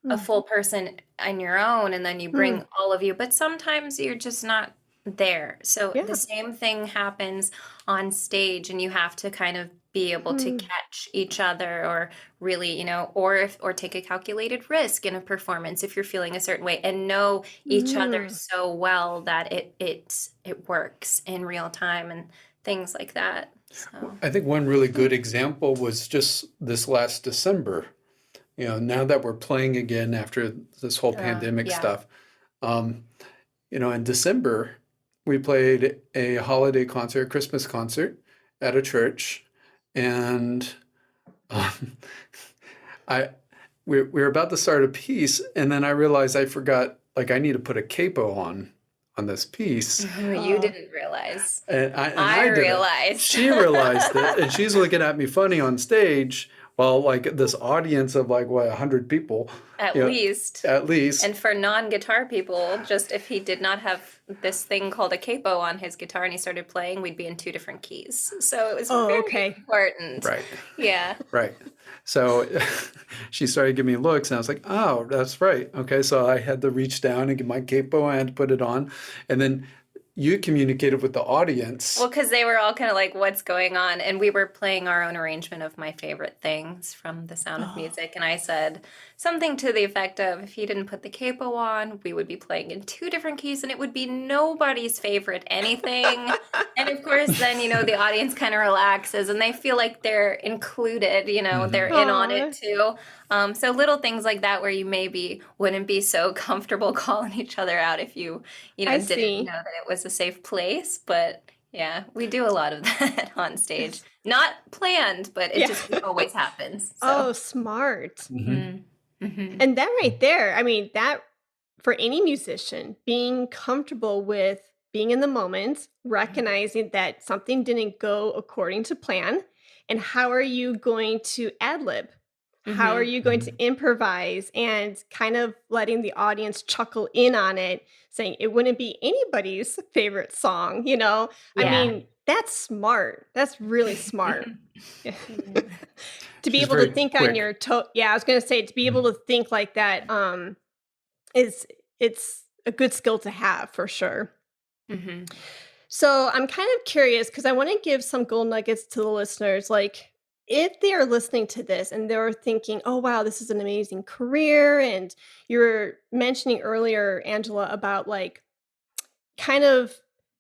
a full person on your own, and then you bring all of you. But sometimes you're just not there. So the same thing happens on stage, and you have to kind of be able to catch each other, or really, or take a calculated risk in a performance if you're feeling a certain way, and know each other so well that it works in real time and things like that. So I think one really good example was just this last December. Now that we're playing again after this whole pandemic stuff, in December, we played a holiday concert, Christmas concert at a church, and we were about to start a piece, and then I realized I forgot, like, I need to put a capo on this piece. You didn't realize. And I realized. She realized it, and she's looking at me funny on stage, while like this audience of 100 people. At least. And for non-guitar people, just if he did not have this thing called a capo on his guitar and he started playing, we'd be in two different keys. So it was very important. Right. Yeah. Right. So she started giving me looks, and I was like, oh, that's right. Okay, so I had to reach down and get my capo, and I had to put it on. And then you communicated with the audience. Well, because they were all kind of like, what's going on? And we were playing our own arrangement of My Favorite Things from The Sound of Music. And I said something to the effect of, if he didn't put the capo on, we would be playing in two different keys, and it would be nobody's favorite anything. And of course, then, the audience kind of relaxes, and they feel like they're included, they're in on it too. So little things like that, where you maybe wouldn't be so comfortable calling each other out if you, didn't know that it was a safe place. But yeah, we do a lot of that on stage. Not planned, but it just always happens. So. Oh, smart. And that right there, I mean, that for any musician, being comfortable with being in the moment, recognizing that something didn't go according to plan, and how are you going to ad-lib? How are Mm-hmm. you going to improvise, and kind of letting the audience chuckle in on it, saying it wouldn't be anybody's favorite song, you know? I Yeah. mean, that's smart. That's really smart. Yeah. To be She's able to very think on quick. your toe. Yeah, I was gonna say, to be able Mhm. to think like that, is it's a good skill to have for sure. Mm-hmm. So I'm kind of curious because I want to give some gold nuggets to the listeners. Like, if they are listening to this and they're thinking, oh, wow, this is an amazing career. And you were mentioning earlier, Angela, about like kind of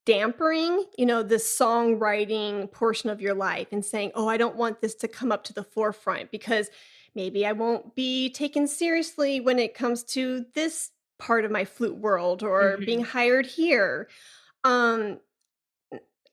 dampering, this songwriting portion of your life and saying, oh, I don't want this to come up to the forefront because maybe I won't be taken seriously when it comes to this part of my flute world or being Mm-hmm. hired here. Um,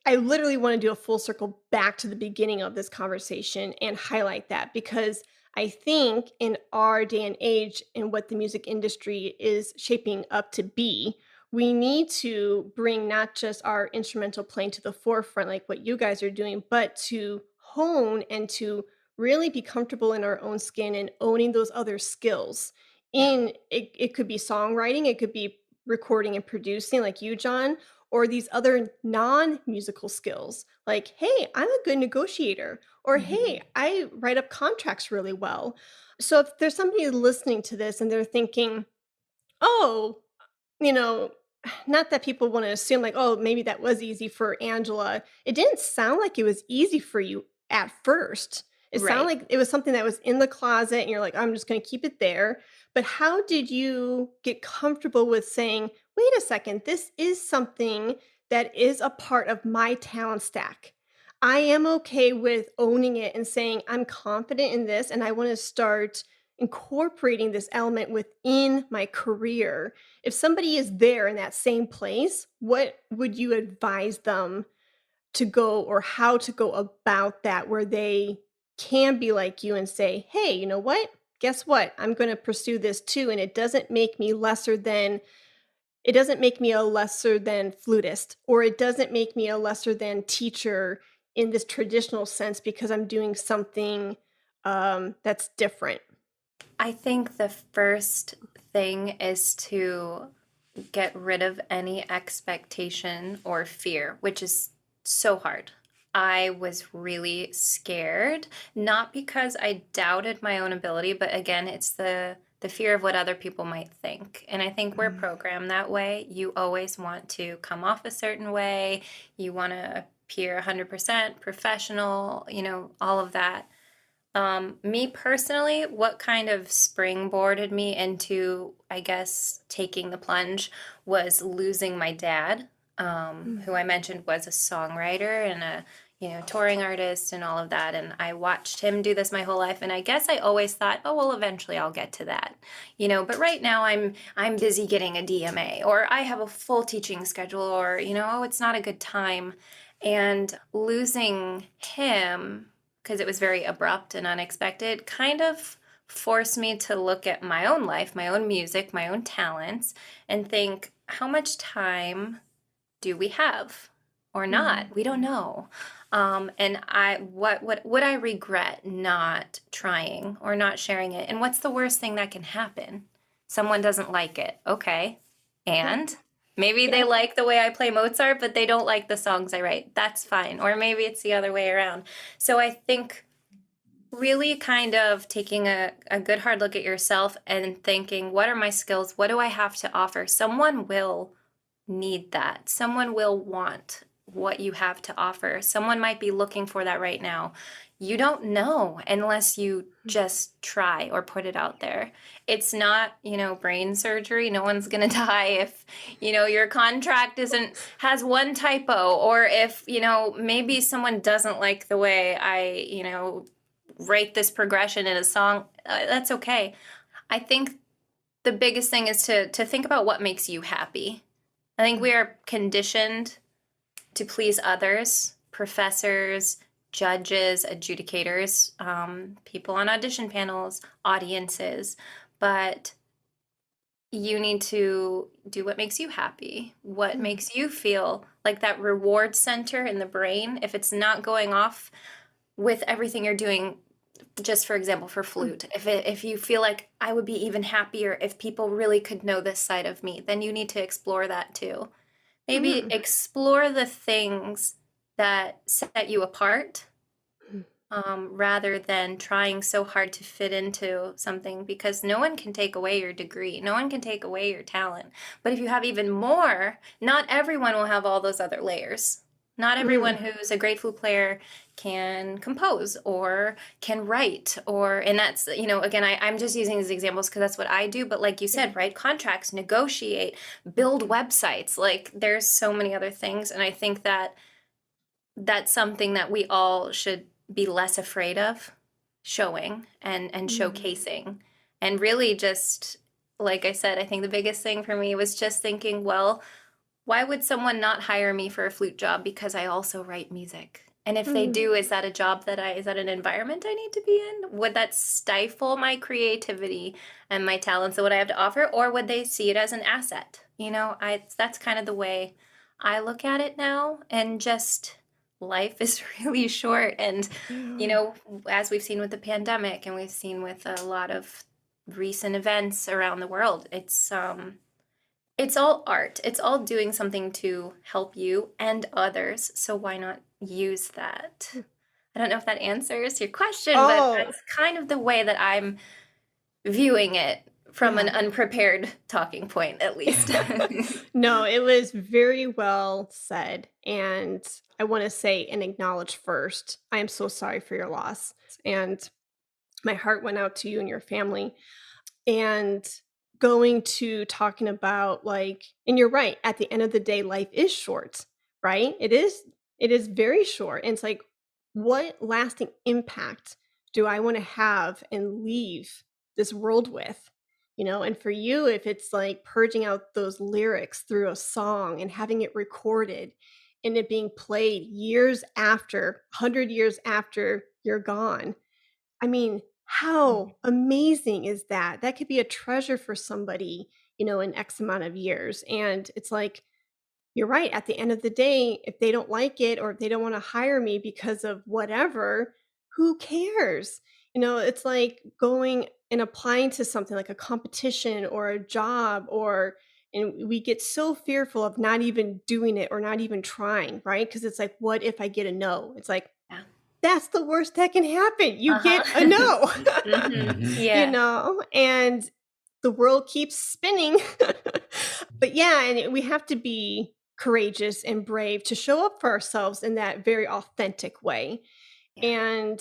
I literally want to do a full circle back to the beginning of this conversation and highlight that because I think in our day and age and what the music industry is shaping up to be, we need to bring not just our instrumental playing to the forefront, like what you guys are doing, but to hone and to really be comfortable in our own skin and owning those other skills. Yeah. It could be songwriting, it could be recording and producing, like you, John, or these other non-musical skills like, hey, I'm a good negotiator, or Mm-hmm. hey, I write up contracts really well. So if there's somebody listening to this and they're thinking, oh, you know, not that people want to assume like, oh, maybe that was easy for Angela. It didn't sound like it was easy for you at first. It sounded Right. like it was something that was in the closet and you're like, I'm just going to keep it there. But how did you get comfortable with saying, wait a second, this is something that is a part of my talent stack? I am okay with owning it and saying, I'm confident in this and I want to start incorporating this element within my career. If somebody is there in that same place, what would you advise them to go, or how to go about that, where they can be like you and say, hey, you know what? Guess what? I'm going to pursue this too. And it doesn't make me a lesser than flutist, or it doesn't make me a lesser than teacher in this traditional sense because I'm doing something that's different. I think the first thing is to get rid of any expectation or fear, which is so hard. I was really scared, not because I doubted my own ability, but again, it's the fear of what other people might think. And I think we're Mm. programmed that way. You always want to come off a certain way. You want to appear 100% professional, all of that. Me personally, what kind of springboarded me into, I guess, taking the plunge was losing my dad, Mm. who I mentioned was a songwriter and a, touring artist and all of that. And I watched him do this my whole life. And I guess I always thought, oh, well, eventually I'll get to that, but right now I'm busy getting a DMA, or I have a full teaching schedule, or, oh, it's not a good time. And losing him, because it was very abrupt and unexpected, kind of forced me to look at my own life, my own music, my own talents, and think, how much time do we have or Mm. not? We don't know. And what would I regret not trying or not sharing it? And what's the worst thing that can happen? Someone doesn't like it. Okay. Yeah. And maybe they Yeah. like the way I play Mozart, but they don't like the songs I write. That's fine. Or maybe it's the other way around. So I think really kind of taking a good hard look at yourself and thinking, what are my skills? What do I have to offer? Someone will need that. Someone will want what you have to offer. Someone might be looking for that right now. You don't know unless you just try or put it out there. It's not, brain surgery. No one's going to die if, your contract has one typo, or if, maybe someone doesn't like the way I, write this progression in a song. That's okay. I think the biggest thing is to think about what makes you happy. I think we are conditioned to please others, professors, judges, adjudicators, people on audition panels, audiences, but you need to do what makes you happy, what Mm. makes you feel like that reward center in the brain. If it's not going off with everything you're doing, just for example, for flute, if you feel like I would be even happier if people really could know this side of me, then you need to explore that too. Maybe Mm. explore the things that set you apart, rather than trying so hard to fit into something, because no one can take away your degree. No one can take away your talent. But if you have even more, not everyone will have all those other layers. Not everyone who's a great flute player can compose or can write, and that's, again, I'm just using these examples because that's what I do. But like you said, write contracts, negotiate, build websites. Like there's so many other things. And I think that that's something that we all should be less afraid of showing and showcasing. And really just, like I said, I think the biggest thing for me was just thinking, well, why would someone not hire me for a flute job because I also write music? And if they do, is that a job is that an environment I need to be in? Would that stifle my creativity and my talents and what I have to offer? Or would they see it as an asset? That's kind of the way I look at it now. And just life is really short. And, as we've seen with the pandemic and we've seen with a lot of recent events around the world, it's all art. It's all doing something to help you and others. So why not use that? I don't know if that answers your question, but that's kind of the way that I'm viewing it from an unprepared talking point, at least. No, it was very well said. And I want to say and acknowledge first, I am so sorry for your loss. And my heart went out to you and your family. And going to talking about and you're right, at the end of the day, life is short, right? It is very short. And it's like, what lasting impact do I want to have and leave this world with? And for you, if it's like purging out those lyrics through a song and having it recorded and it being played years after, 100 years after you're gone, I mean, how amazing is that? That could be a treasure for somebody, in X amount of years. And it's like, you're right. At the end of the day, if they don't like it or if they don't want to hire me because of whatever, who cares? It's like going and applying to something like a competition or a job, and we get so fearful of not even doing it or not even trying, right? Because it's like, what if I get a no? It's like, Yeah. that's the worst that can happen. You get a no, Yeah. and the world keeps spinning. But yeah, and we have to be courageous and brave to show up for ourselves in that very authentic way. Yeah. And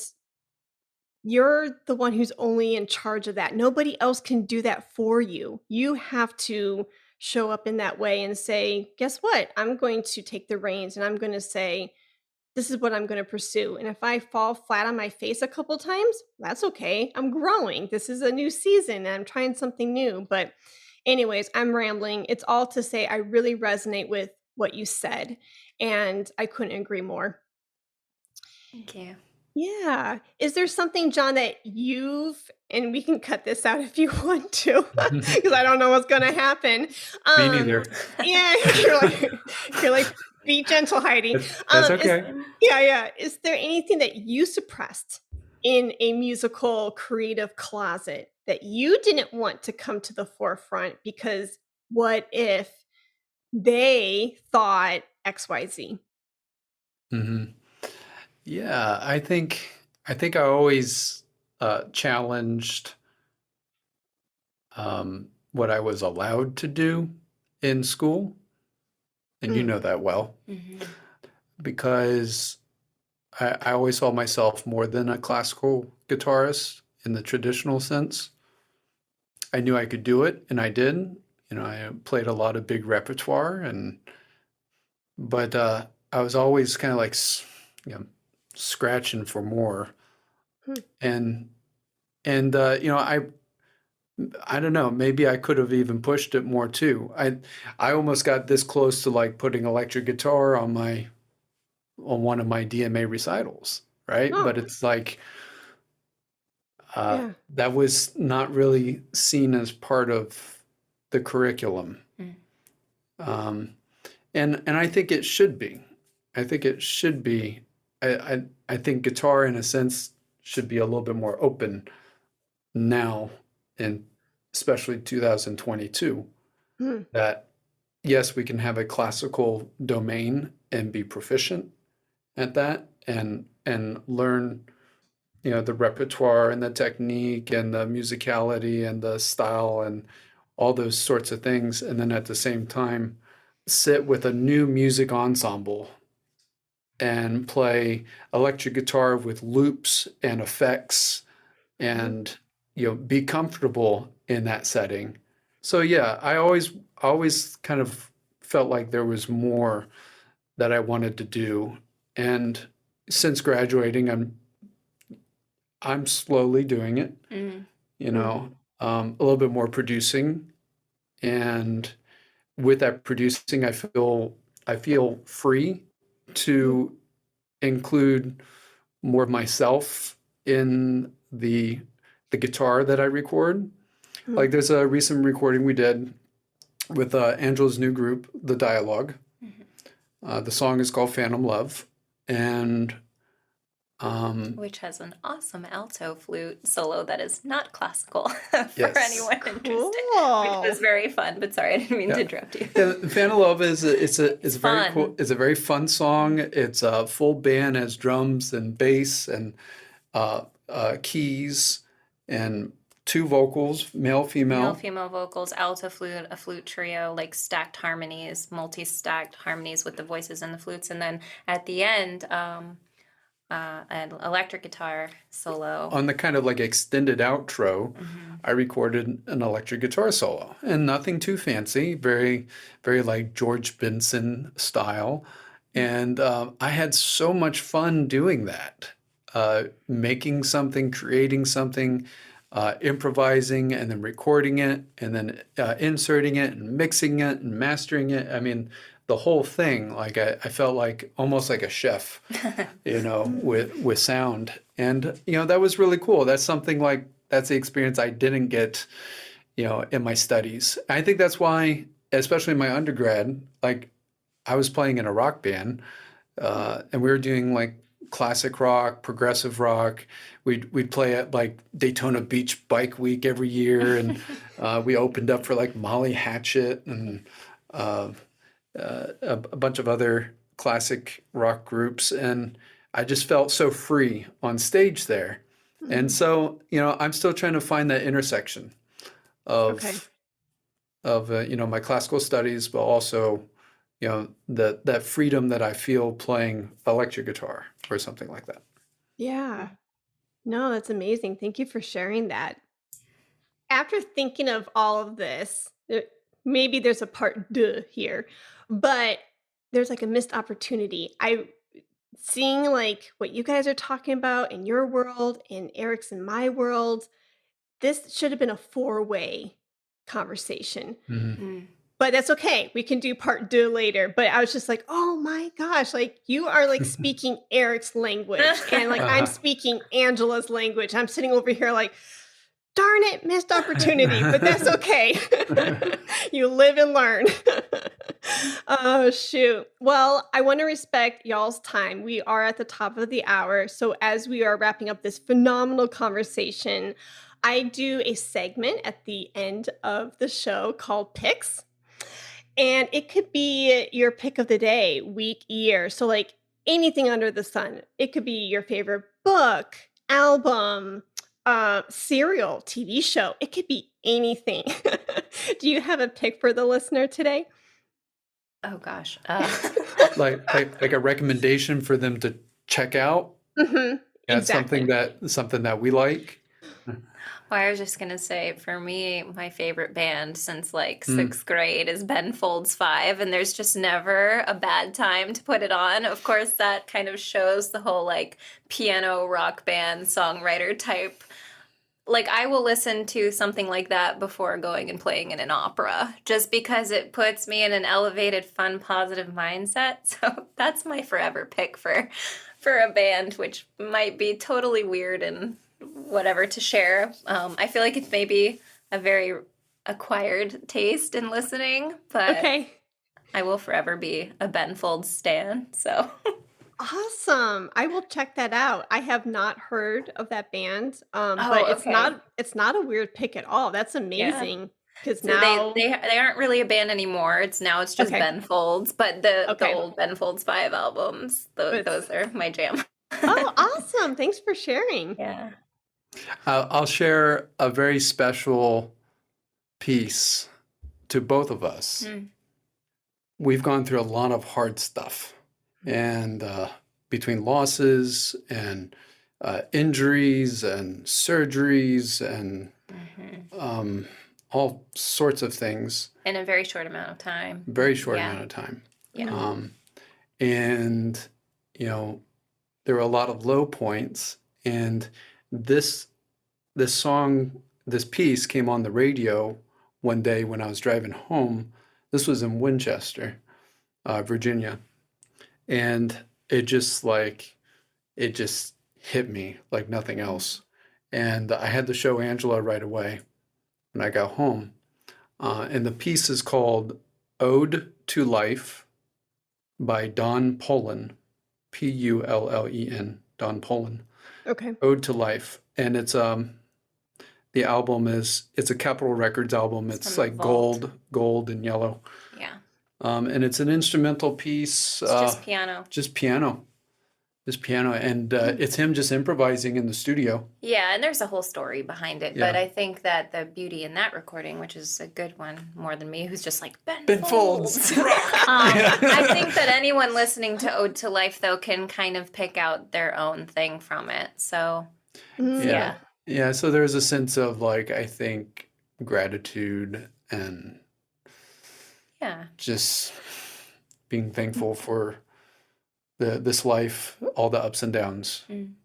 you're the one who's only in charge of that. Nobody else can do that for you. You have to show up in that way and say, guess what? I'm going to take the reins and I'm going to say, this is what I'm going to pursue. And if I fall flat on my face a couple times, that's okay. I'm growing. This is a new season and I'm trying something new. But anyways, I'm rambling. It's all to say I really resonate with what you said, and I couldn't agree more. Thank you. Yeah. Is there something, John, that and we can cut this out if you want to, because I don't know what's going to happen. Me neither. Yeah, you're like, be gentle, Heidi. That's okay. Yeah. Is there anything that you suppressed in a musical creative closet that you didn't want to come to the forefront because what if they thought XYZ? Yeah, I think I always challenged what I was allowed to do in school, and you know that well, because I always saw myself more than a classical guitarist in the traditional sense. I knew I could do it, and I did. I played a lot of big repertoire, but I was always kind of like, scratching for more. And I don't know, maybe I could have even pushed it more too. I almost got this close to like putting electric guitar on one of my DMA recitals, right? But it's like that was not really seen as part of the curriculum. And I think it should be. I think it should be. I think guitar, in a sense, should be a little bit more open now, and especially 2022, Hmm. that yes, we can have a classical domain and be proficient at that, and learn, the repertoire and the technique and the musicality and the style and all those sorts of things, and then at the same time sit with a new music ensemble and play electric guitar with loops and effects, and be comfortable in that setting. So yeah, I always kind of felt like there was more that I wanted to do. And since graduating, I'm slowly doing it, Mm. a little bit more producing. And with that producing, I feel free to include more of myself in the guitar that I record. Hmm. Like there's a recent recording we did with Angela's new group, The Dialogue. The song is called Phantom Love, and Which has an awesome alto flute solo that is not classical for yes, anyone interested, which Cool. was very fun. But sorry, I didn't mean to yeah. interrupt you. Yeah, Phantom Love it's a very cool, Fun. it's a very fun song. It's a full band, has drums and bass and keys and two vocals, male, Male, female. female vocals, alto flute, a flute trio, like stacked harmonies, multi-stacked harmonies with the voices and the flutes, and then at the end, an electric guitar solo. On the kind of like extended outro, I recorded an electric guitar solo, and nothing too fancy, very, very like George Benson style. And I had so much fun doing that, making something, creating something, improvising, and then recording it, and then inserting it, and mixing it, and mastering it. I mean, the whole thing, like I felt like almost like a chef, with sound. And, that was really cool. That's the experience I didn't get, in my studies. I think that's why, especially in my undergrad, like I was playing in a rock band, and we were doing like classic rock, progressive rock. We'd play at like Daytona Beach Bike Week every year, and we opened up for like Molly Hatchet and a bunch of other classic rock groups, and I just felt so free on stage there. And so, I'm still trying to find that intersection Okay. of my classical studies, but also, that freedom that I feel playing electric guitar or something like that. Yeah. No, that's amazing. Thank you for sharing that. After thinking of all of this, maybe there's a part deux here, but there's like a missed opportunity. I seeing like what you guys are talking about in your world and Eric's in my world. This should have been a four-way conversation. Mhm. Mm. But that's okay. We can do part deux later. But I was just like, oh my gosh, like you are like speaking Eric's language and like I'm Uh-huh. speaking Angela's language. I'm sitting over here like, darn it, missed opportunity, but that's okay. You live and learn. Oh, shoot. Well, I want to respect y'all's time. We are at the top of the hour. So, as we are wrapping up this phenomenal conversation, I do a segment at the end of the show called Picks. And it could be your pick of the day, week, year. So, like anything under the sun. It could be your favorite book, album, serial, TV show. It could be anything. Do you have a pick for the listener today? Oh gosh. like a recommendation for them to check out. Hmm. That's Exactly. something that we like. Well, I was just gonna say, for me, my favorite band since like Mm. sixth grade is Ben Folds Five, and there's just never a bad time to put it on. Of course, that kind of shows the whole like piano rock band songwriter type. Like, I will listen to something like that before going and playing in an opera, just because it puts me in an elevated, fun, positive mindset. So that's my forever pick for a band, which might be totally weird and whatever to share. I feel like it's maybe a very acquired taste in listening, but Okay. I will forever be a Ben Folds stan. So Awesome. I will check that out. I have not heard of that band, but Oh, okay. it's not a weird pick at all. That's Yeah. amazing. Because So they now, they they aren't really a band anymore. It's just okay, Ben Folds, but the okay, old Ben Folds 5 albums, it's those are my jam. oh, awesome. Thanks for sharing. Yeah. I'll share a very special piece to both of us. Mm. We've gone through a lot of hard stuff, and between losses and injuries and surgeries and Mhm. all sorts of things, In a very short amount of time. very short Yeah. amount of time. Yeah. Mhm. And, you know, there were a lot of low points. And this song, this piece came on the radio one day when I was driving home. This was in Winchester, Virginia. And it just hit me like nothing else. And I had to show Angela right away when I got home. And the piece is called Ode to Life by Don Pullen, Pullen, Don Pullen. Okay. Ode to Life. And it's the album it's a Capitol Records album. It's It's from the like vault. gold and yellow. Yeah. And it's an instrumental piece, It's just piano. just piano. And it's him just improvising in the studio. Yeah, and there's a whole story behind it, but Yeah. I think that the beauty in that recording, which is a good one, more than me, who's just like Ben Ben Folds. Folds. I think that anyone listening to Ode to Life, though, can kind of pick out their own thing from it. So, Mm. yeah. Yeah, so there's a sense of like, I think, gratitude and Yeah. just being thankful for this life, all the ups and downs, Mm.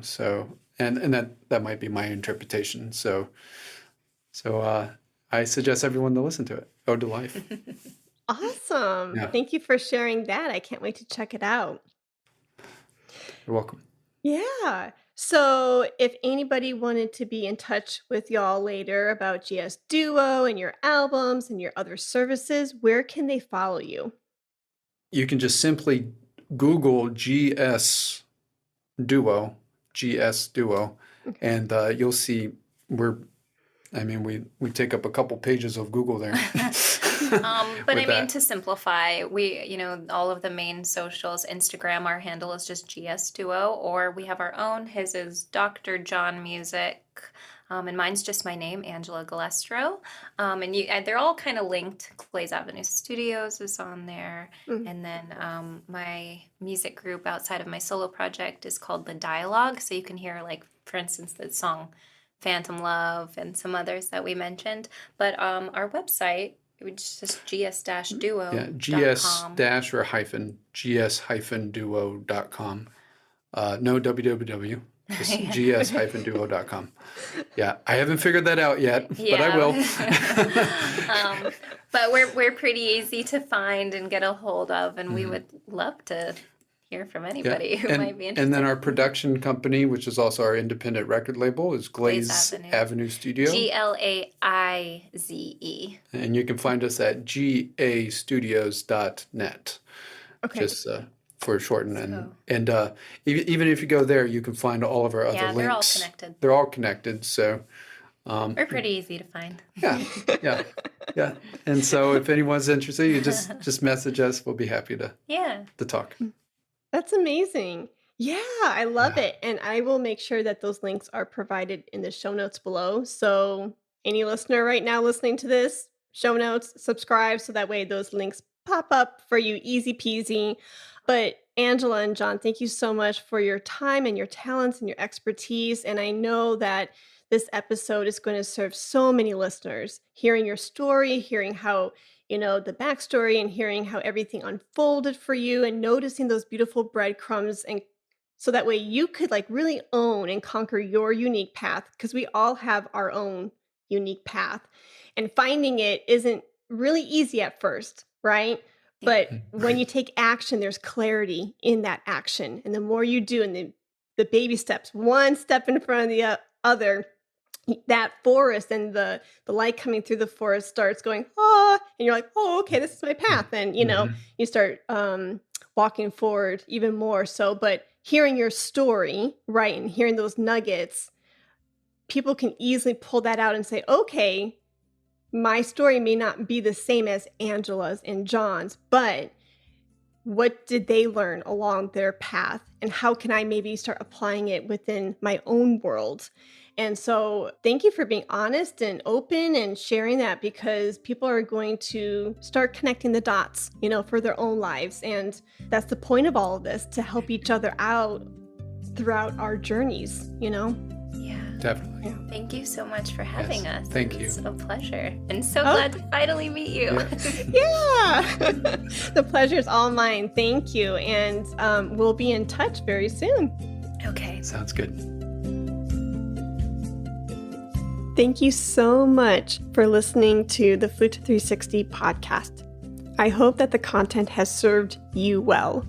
so and that might be my interpretation. So I suggest everyone to listen to it. Ode to Life. Awesome. Yeah. Thank you for sharing that. I can't wait to check it out. You're welcome. Yeah. So if anybody wanted to be in touch with y'all later about GS Duo and your albums and your other services, where can they follow you? You can just simply Google GS Duo, Okay. and you'll see we take up a couple pages of Google there. But with I mean, that. to simplify, we, all of the main socials, Instagram, our handle is just GS Duo, or we have our own. His is Dr. Jon Music, and mine's just my name, Angela Galestro. And they're all kind of linked. Clay's Avenue Studios is on there. Mm. And then my music group outside of my solo project is called The Dialogue. So you can hear, like, for instance, the song Phantom Love and some others that we mentioned. But our website, which is just gs-duo.com. Yeah, gs- or hyphen, gs-duo.com. No www, just gs-duo.com. Yeah, I haven't figured that out yet, but I will. But we're pretty easy to find and get a hold of, and we would love to hear from anybody who might be interested. And then our production company, which is also our independent record label, is Glaze Avenue Studio. Glaize. And you can find us at gastudios.net. Okay. Just for shorten. And even if you go there, you can find all of our other links. They're all connected. They're all connected. So we're pretty easy to find. Yeah. And so if anyone's interested, you just message us. We'll be happy to talk. That's amazing. Yeah, I love it. And I will make sure that those links are provided in the show notes below. So any listener right now listening to this, show notes, subscribe, so that way those links pop up for you, easy peasy. But Angela and Jon, thank you so much for your time and your talents and your expertise. And I know that this episode is going to serve so many listeners, hearing your story, hearing how the backstory, and hearing how everything unfolded for you, and noticing those beautiful breadcrumbs, and so that way you could really own and conquer your unique path, because we all have our own unique path, and finding it isn't really easy at first, right? But when you take action, there's clarity in that action, and the more you do, and the baby steps, one step in front of the other, that forest and the light coming through the forest starts going, and you're like, oh, okay, this is my path. And, you start walking forward even more so. But hearing your story, right, and hearing those nuggets, people can easily pull that out and say, okay, my story may not be the same as Angela's and Jon's, but what did they learn along their path? And how can I maybe start applying it within my own world? And so thank you for being honest and open and sharing that, because people are going to start connecting the dots, for their own lives. And that's the point of all of this, to help each other out throughout our journeys, Yeah. Definitely. Thank you so much for having us. Thank you. It's a pleasure. And so glad to finally meet you. Yeah. The pleasure is all mine. Thank you. And we'll be in touch very soon. Okay. Sounds good. Thank you so much for listening to the Flute 360 podcast. I hope that the content has served you well.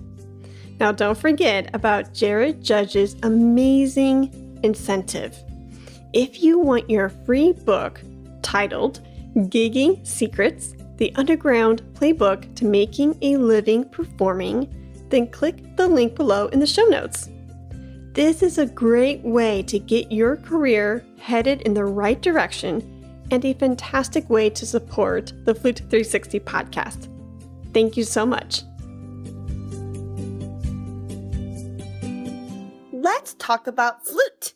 Now, don't forget about Jared Judge's amazing incentive. If you want your free book titled Gigging Secrets, the Underground Playbook to Making a Living Performing, then click the link below in the show notes. This is a great way to get your career headed in the right direction and a fantastic way to support the Flute 360 podcast. Thank you so much. Let's talk about flute.